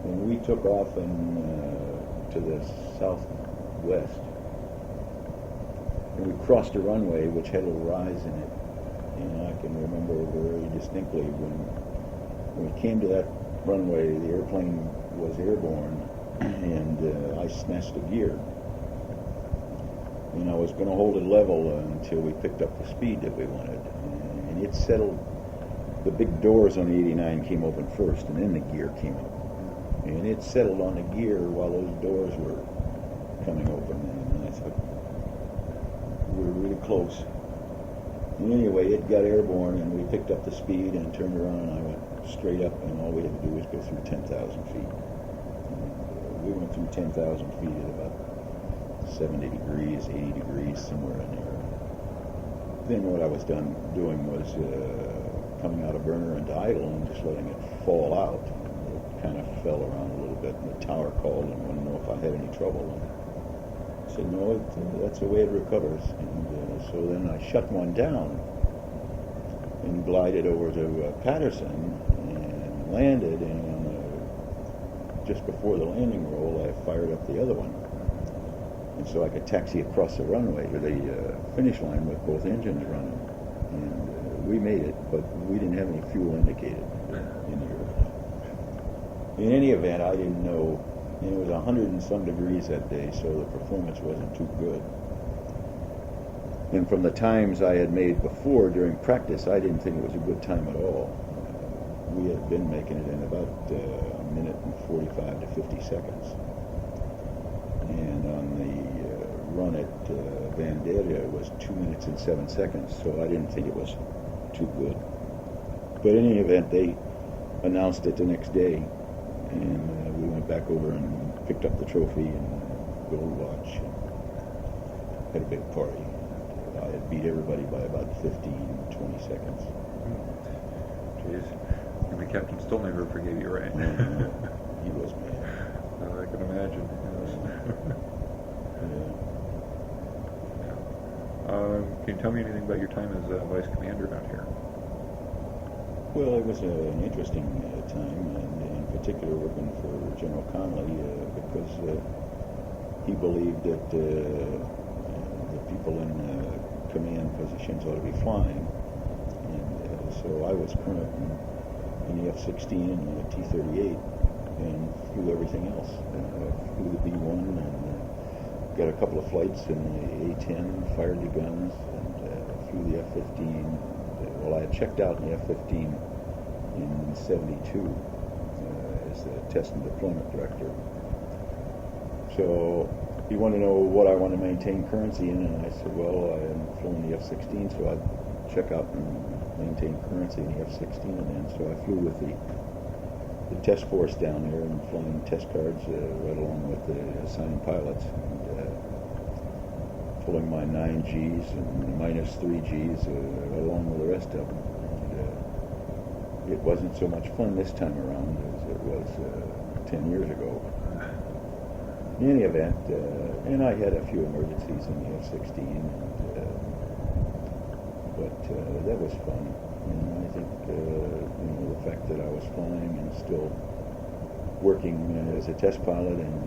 And we took off to the southwest. And we crossed a runway which had a little rise in it, and I can remember very distinctly when we came to that runway, the airplane was airborne, and I snatched a gear, and I was going to hold it level until we picked up the speed that we wanted, and it settled. The big doors on the 89 came open first, and then the gear came up, and it settled on the gear while those doors were coming open, and I thought, we were really close. And anyway, it got airborne, and we picked up the speed and turned around, and I went straight up, and all we had to do was go through 10,000 feet. And we went through 10,000 feet at about 70 degrees, 80 degrees, somewhere in there. Then what I was doing was coming out of burner into idle and just letting it fall out. It kind of fell around a little bit, and the tower called and wanted to know if I had any trouble. I said, no, that's the way it recovers. And so then I shut one down and glided over to Patterson and landed. And just before the landing roll, I fired up the other one. And so I could taxi across the runway to the finish line with both engines running. And we made it, but we didn't have any fuel indicated in the airplane. In any event, I didn't know. And it was 100 and some degrees that day, so the performance wasn't too good. And from the times I had made before during practice, I didn't think it was a good time at all. We had been making it in about a minute and 45 to 50 seconds. And on the run at Bandera, it was 2 minutes and 7 seconds, so I didn't think it was too good. But in any event, they announced it the next day, and we went back over and picked up the trophy and gold watch and had a big party. I had beat everybody by about 15, 20 seconds. Jeez. And the captain still never forgave you, right? He was mad. I can imagine. Can you tell me anything about your time as vice commander out here? Well, it was an interesting time, and in particular working for General Connolly, because he believed that the people in command positions ought to be flying. And so I was current in the F-16 and the T-38 and flew everything else. Flew the B-1 and got a couple of flights in the A-10, fired the guns, and flew the F-15. Well, I had checked out in the F-15 in 72 as the test and deployment director. So he wanted to know what I want to maintain currency in, and I said, well, I am flying the F-16, so I'd check out and maintain currency in the F-16, and then so I flew with the test force down there and flying test cards right along with the assigned pilots, and pulling my 9 Gs and minus 3 Gs along with the rest of them. And it wasn't so much fun this time around as it was 10 years ago. In any event, and I had a few emergencies in the F-16, but that was fun. And I think the fact that I was flying and still working as a test pilot and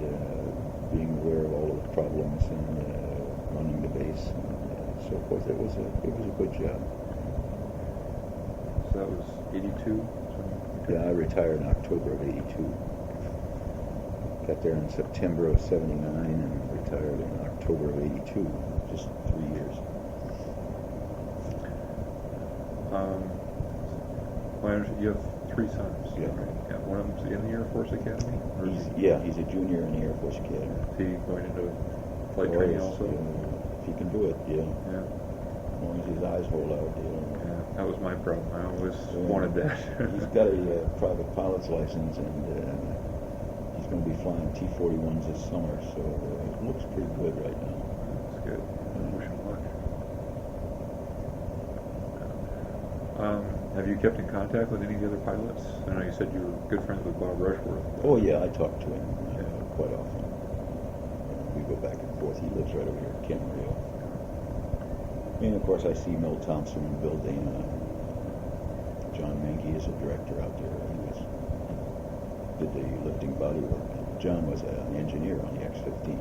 being aware of all of the problems and running the base and so forth, it was a good job. So that was 82? Yeah, I retired in October of 82. Got there in September of 79 and retired in October of 82, just 3 years. Well, you have 3 sons, Yeah. right? Yeah. One of them's in the Air Force Academy? Or He's a junior in the Air Force Academy. Is he going into flight training also? If he can do it, yeah. Yeah. As long as his eyes hold out, Yeah, that was my problem. I always wanted that. He's got a private pilot's license, and he's going to be flying T-41s this summer, so it looks pretty good right now. That's good. Wish him luck. Have you kept in contact with any of the other pilots? I know you said you were good friends with Bob Rushworth. Oh yeah, I talk to him quite often. We go back and forth. He lives right over here at Camarillo. And of course I see Mel Thompson and Bill Dana. John Menke is a director out there. He did the lifting body work. John was an engineer on the X-15.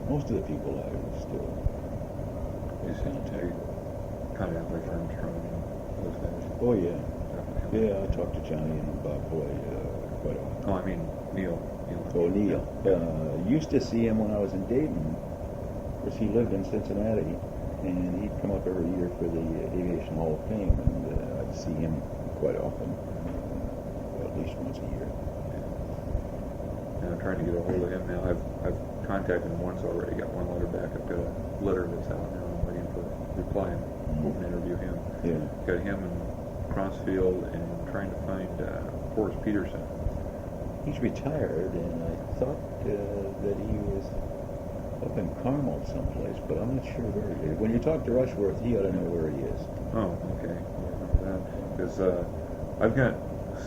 Most of the people I still contact like Armstrong and those guys. Oh yeah. Yeah, I talk to Johnny and Bob Hoy quite often. Oh, I mean Neil. Oh, Neil. Used to see him when I was in Dayton. Of course, he lived in Cincinnati, and he'd come up every year for the Aviation Hall of Fame, and I'd see him quite often, at least once a year. And I'm trying to get a hold of him now. I've contacted him once already. Got one letter back. I've got a letter that's out now. I'm waiting for a reply. I'm hoping to interview him. Yeah. Got him in Crossfield and trying to find Forrest Peterson. He's retired, and I thought that he was up in Carmel someplace, but I'm not sure where he is. When you talk to Rushworth, he ought to know where he is. Oh, okay. I remember that. Because I've got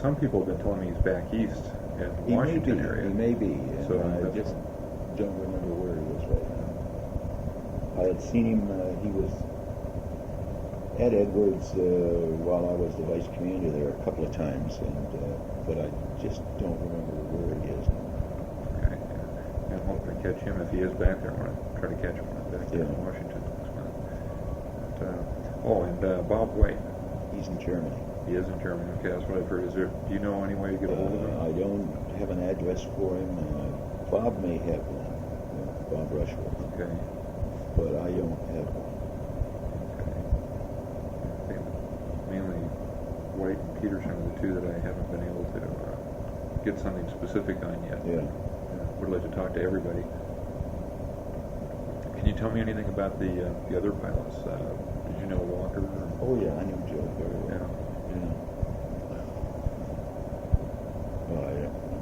some people have been telling me he's back east in Washington area. He may be. So I just don't remember where he is right now. I had seen him. He was at Edwards while I was the vice commander there a couple of times, and but I just don't remember where he is now. Okay. Yeah. I'm hoping to catch him if he is back there. I want to try to catch him when I'm back there in Washington next month. And Bob White. He's in Germany. He is in Germany. Okay, that's what I've heard. Do you know any way to get a hold of him? I don't have an address for him. Bob may have one, Bob Rushworth. Okay. But I don't have one. Okay. I think mainly White and Peterson are the two that I haven't been able to get something specific on yet. Yeah. Would like to talk to everybody. Can you tell me anything about the other pilots? Did you know Walker? Oh yeah, I knew Joe very well. Yeah. Well,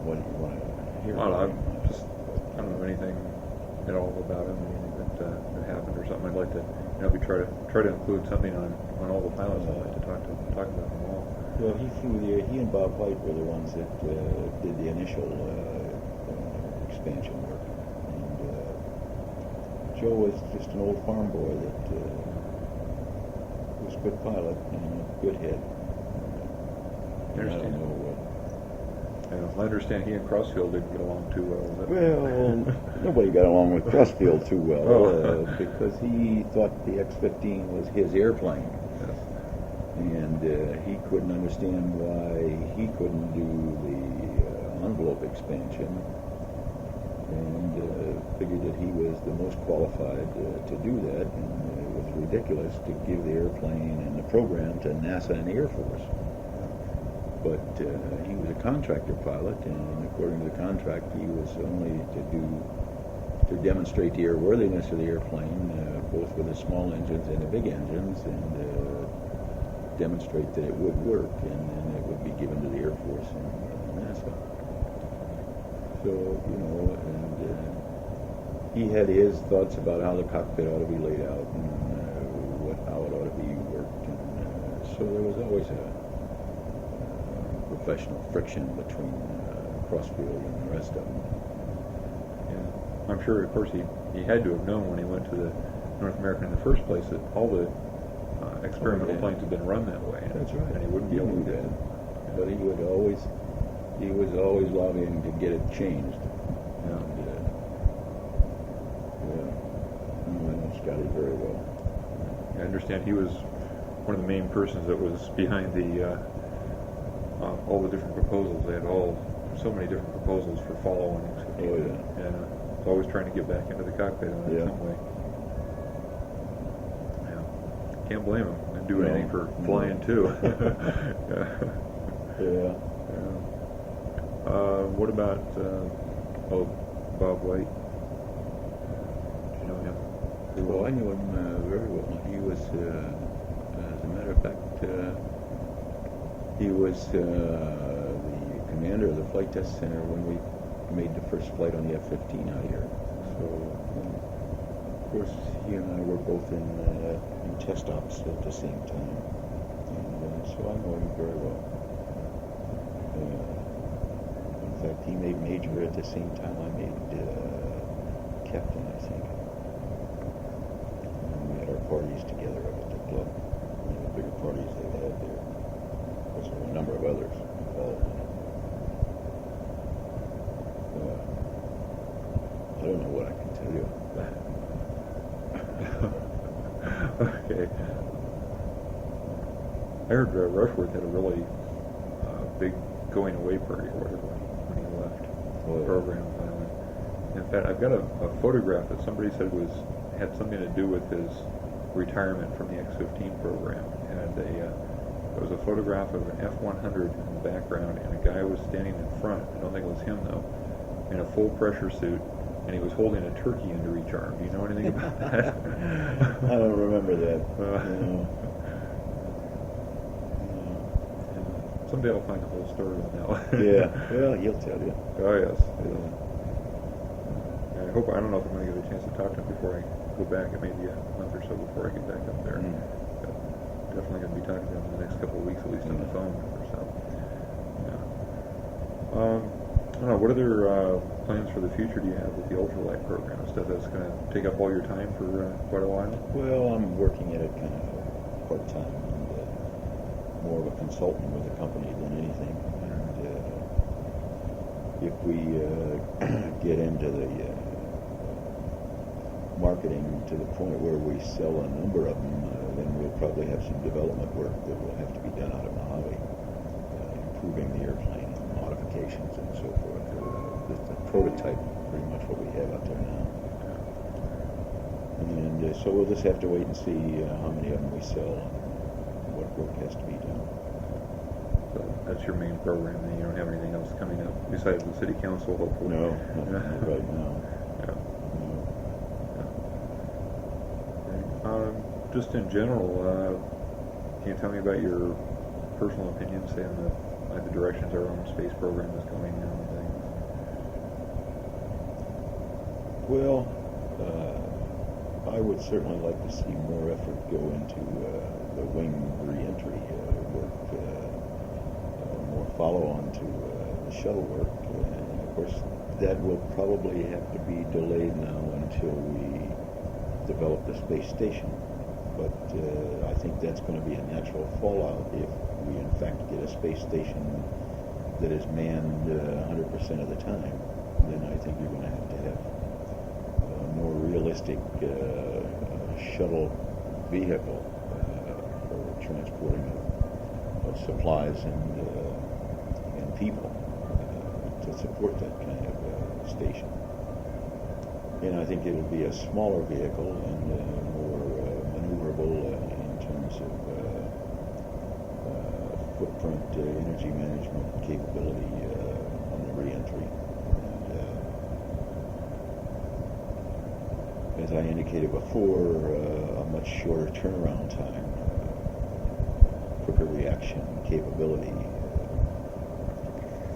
what do you want to hear? Well, I don't know anything at all about him, anything that happened or something. I'd like to, we try to include something on all the pilots. I'd like to talk about them all. Well, he and Bob White were the ones that did the initial expansion work, and Joe was just an old farm boy that was a good pilot and a good head. I understand he and Crossfield didn't get along too well. Well, nobody got along with Crossfield too well because he thought the X-15 was his airplane. Yes. And he couldn't understand why he couldn't do the envelope expansion, and figured that he was the most qualified to do that, and it was ridiculous to give the airplane and the program to NASA and the Air Force. But he was a contractor pilot, and according to the contract, he was only to demonstrate the airworthiness of the airplane, both with the small engines and the big engines, and demonstrate that it would work, and then it would be given to the Air Force and NASA. So, and he had his thoughts about how the cockpit ought to be laid out and how it ought to be worked, and so there was always a professional friction between Crossfield and the rest of them. Yeah, I'm sure, of course, he had to have known when he went to the North American in the first place that all the experimental planes had been run that way. That's right. And he wouldn't be able to do that. But he was always lobbying to get it changed. Yeah. I know Scotty very well. I understand he was one of the main persons that was behind the all the different proposals. They had so many different proposals for follow-on. Oh yeah. Yeah. Always trying to get back into the cockpit in some way. Can't blame him. Didn't do anything for flying too. Yeah. What about Bob White? Do you know him? Well, I knew him very well. He was, as a matter of fact, he was the commander of the flight test center when we made the first flight on the F-15 out here. So, of course, he and I were both in test ops at the same time, and so I know him very well. In fact, he made major at the same time I made captain, I think. And we had our parties together up at the club, one of the bigger parties they had there. There were a number of others involved in it. I don't know what I can tell you. Okay. I heard Rushworth had a really big going away party or whatever when he left the program finally. In fact, I've got a photograph that somebody said had something to do with his retirement from the X-15 program. It was a photograph of an F-100 in the background, and a guy was standing in front. I don't think it was him though, in a full pressure suit. And he was holding a turkey under each arm. Do you know anything about that? I don't remember that. Someday I'll find the whole story on that one. Yeah, well, he'll tell you. Oh, yes. Yeah. I don't know if I'm going to get a chance to talk to him before I go back. It may be a month or so before I get back up there. But definitely going to be talking to him in the next couple of weeks, at least on the phone or so. Yeah. I don't know, what other plans for the future do you have with the ultralight program? Stuff that's going to take up all your time for quite a while? Well, I'm working at it kind of part-time, and more of a consultant with the company than anything. And if we get into the marketing to the point where we sell a number of them, then we'll probably have some development work that will have to be done out of Mojave, improving the airplane, modifications, and so forth. The prototype, pretty much what we have out there now. And so we'll just have to wait and see how many of them we sell and what work has to be done. So that's your main program, and you don't have anything else coming up besides the city council, hopefully? No, not right now. Yeah. No. Just in general, can you tell me about your personal opinion, say, on the directions our own space program is going now and things? Well, I would certainly like to see more effort go into the wing reentry work, more follow-on to the shuttle work. And of course, that will probably have to be delayed now until we develop the space station. But I think that's going to be a natural fallout if we in fact get a space station that is manned 100% of the time. Then I think you're going to have a more realistic shuttle vehicle for transporting of supplies and people to support that kind of station. And I think it'll be a smaller vehicle and more maneuverable in terms of footprint, energy management capability on the reentry. And as I indicated before, a much shorter turnaround time, quicker reaction capability.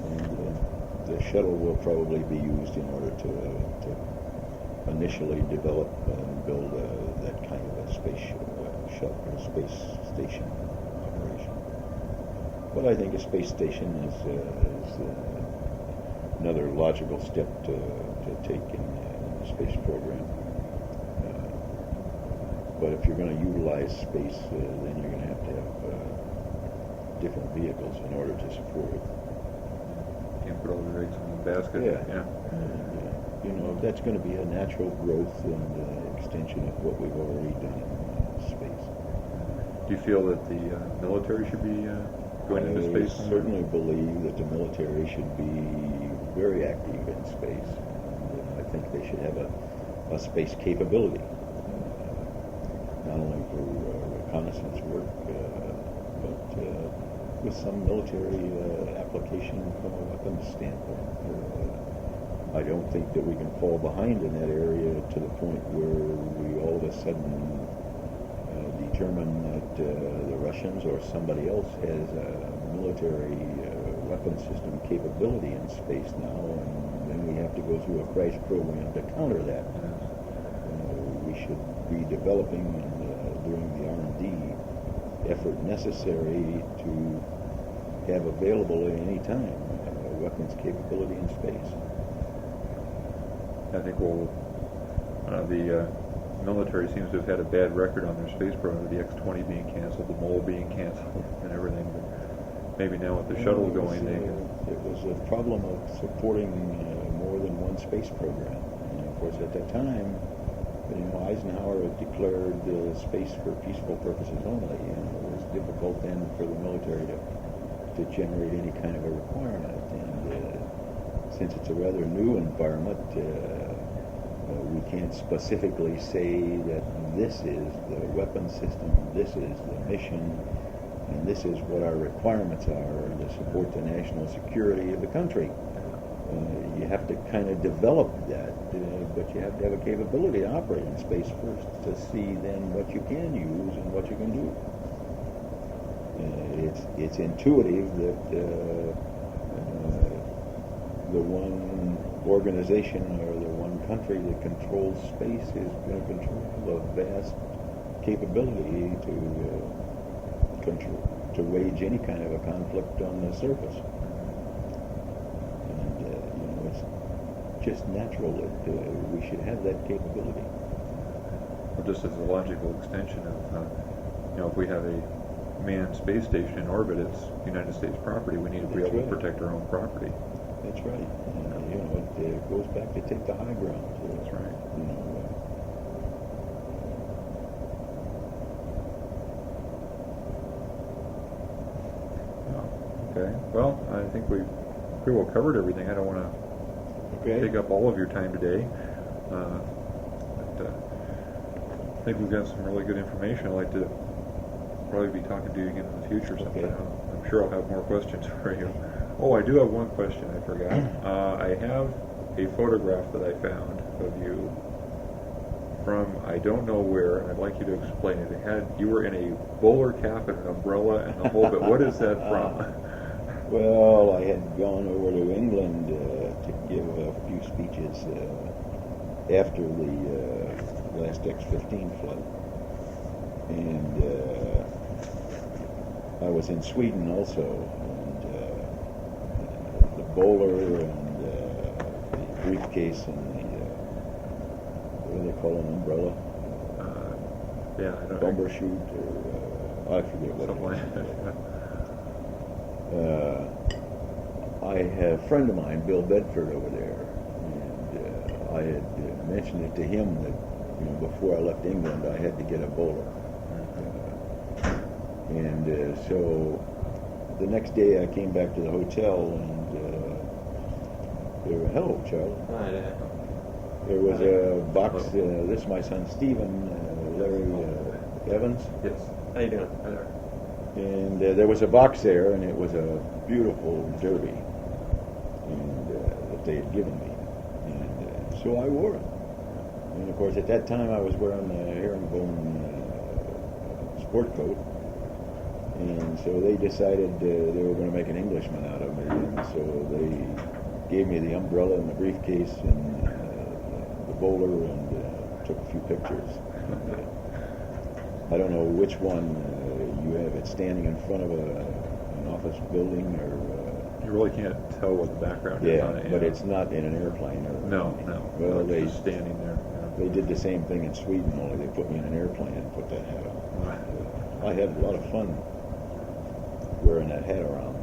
And the shuttle will probably be used in order to initially develop and build that kind of a space station operation. But I think a space station is another logical step to take in the space program. But if you're going to utilize space, then you're going to have different vehicles in order to support it. Can't put all your eggs in one basket. Yeah. That's going to be a natural growth and extension of what we've already done in space. Do you feel that the military should be going into space? I certainly believe that the military should be very active in space. And I think they should have a space capability, not only for reconnaissance work, but with some military application from a weapons standpoint. I don't think that we can fall behind in that area to the point where we all of a sudden determine that the Russians or somebody else has a military weapon system capability in space now, and then we have to go through a crash program to counter that. We should be developing and doing the R&D effort necessary to have available at any time weapons capability in space. I think the military seems to have had a bad record on their space program, with the X-20 being canceled, the Mole being canceled, and everything. But maybe now with the shuttle going, it was a problem of supporting more than one space program. And of course, at that time, Eisenhower had declared space for peaceful purposes only. It was difficult then for the military to generate any kind of a requirement. And since it's a rather new environment, we can't specifically say that this is the weapon system, this is the mission, and this is what our requirements are to support the national security of the country. You have to kind of develop that, but you have to have a capability to operate in space first to see then what you can use and what you can do. It's intuitive that the one organization or the one country that controls space is going to control a vast capability to wage any kind of a conflict on the surface. And it's just natural that we should have that capability. Well, just as a logical extension of, if we have a manned space station in orbit, it's United States property. We need to be able to protect our own property. That's right. And, it goes back to take the high ground. That's right. Okay. Well, I think we've pretty well covered everything. I don't want to take up all of your time today. But I think we've got some really good information. I'd like to probably be talking to you again in the future sometime. Okay. I'm sure I'll have more questions for you. Oh, I do have one question I forgot. I have a photograph that I found of you from I don't know where, and I'd like you to explain it. You were in a bowler cap and an umbrella and the whole bit. What is that from? Well, I had gone over to England to give a few speeches after the last X-15 flight, and I was in Sweden also, and the bowler and the briefcase and the what do they call an umbrella? Yeah, I don't Bumper shoot, or I forget what something it like is. that. I had a friend of mine, Bill Bedford, over there, and I had mentioned it to him that before I left England I had to get a bowler, and so the next day I came back to the hotel and hello, Charlie. Hi there. There was a box. This is my son Stephen, Larry Evans. Yes. How you doing? Hello. And there was a box there, and it was a beautiful derby, and that they had given me, and so I wore it. And of course, at that time, I was wearing the herringbone sport coat, and so they decided they were going to make an Englishman out of me, and so they gave me the umbrella and the briefcase and the bowler, and took a few pictures. And, I don't know which one you have it standing in front of an office building, or You really can't tell what the background is on it. but it's not in an airplane. Or No. Well, It's they just standing there. they did the same thing in Sweden, only they put me in an airplane and put that hat on. I had a lot of fun wearing that hat around,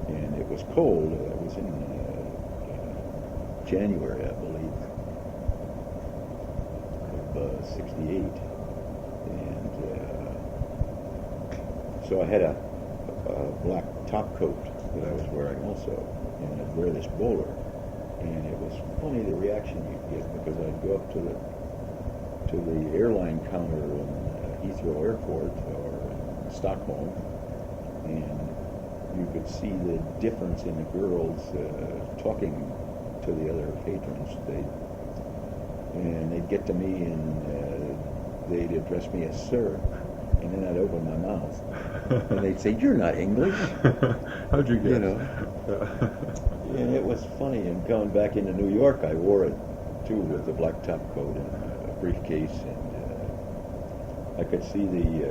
and it was cold. It was in January, I believe, of '68. And so I had a black top coat that I was wearing also, and I'd wear this bowler. And it was funny the reaction you'd get, because I'd go up to the airline counter in Heathrow Airport or in Stockholm, and you could see the difference in the girls talking to the other patrons. They'd get to me and they'd address me as sir, and then I'd open my mouth, and they'd say, "You're not English." How'd you guess? And it was funny. And going back into New York, I wore it too, with the black top coat and a briefcase, and I could see the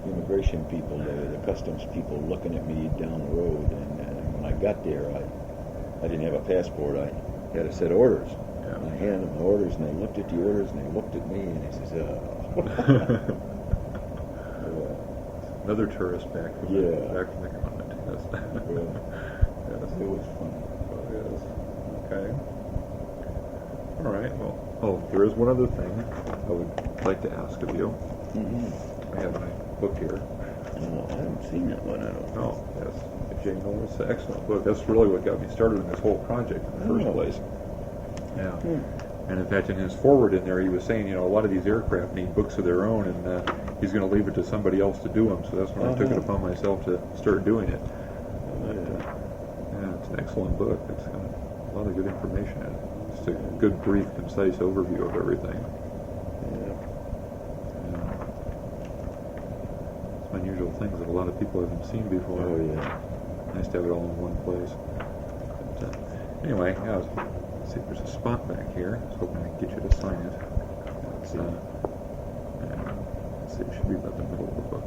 immigration people, the customs people, looking at me down the road. And when I got there, I didn't have a passport. I had a set of orders. Yeah. I handed them the orders, and they looked at the orders, and they looked at me, and they says, Another tourist back from the continent. Yes. Yes. It was funny. Oh, yes. Okay. All right. Well, there is one other thing I would like to ask of you. Mm-hmm. I have my book here. No, I haven't seen that one. I don't know. Oh, yes. Jane Norris, an excellent book. That's really what got me started in this whole project in the first place. Yeah. And in fact, in his foreword in there, he was saying, a lot of these aircraft need books of their own, and he's going to leave it to somebody else to do them. So that's when I took it upon myself to start doing it. It's an excellent book. It's got a lot of good information in it. Just a good, brief, concise overview of everything. Some unusual things that a lot of people haven't seen before. Oh, yeah. Nice to have it all in one place. But, anyway, let's see if there's a spot back here. I was hoping I could get you to sign it. Let's see, it should be about the middle of the book.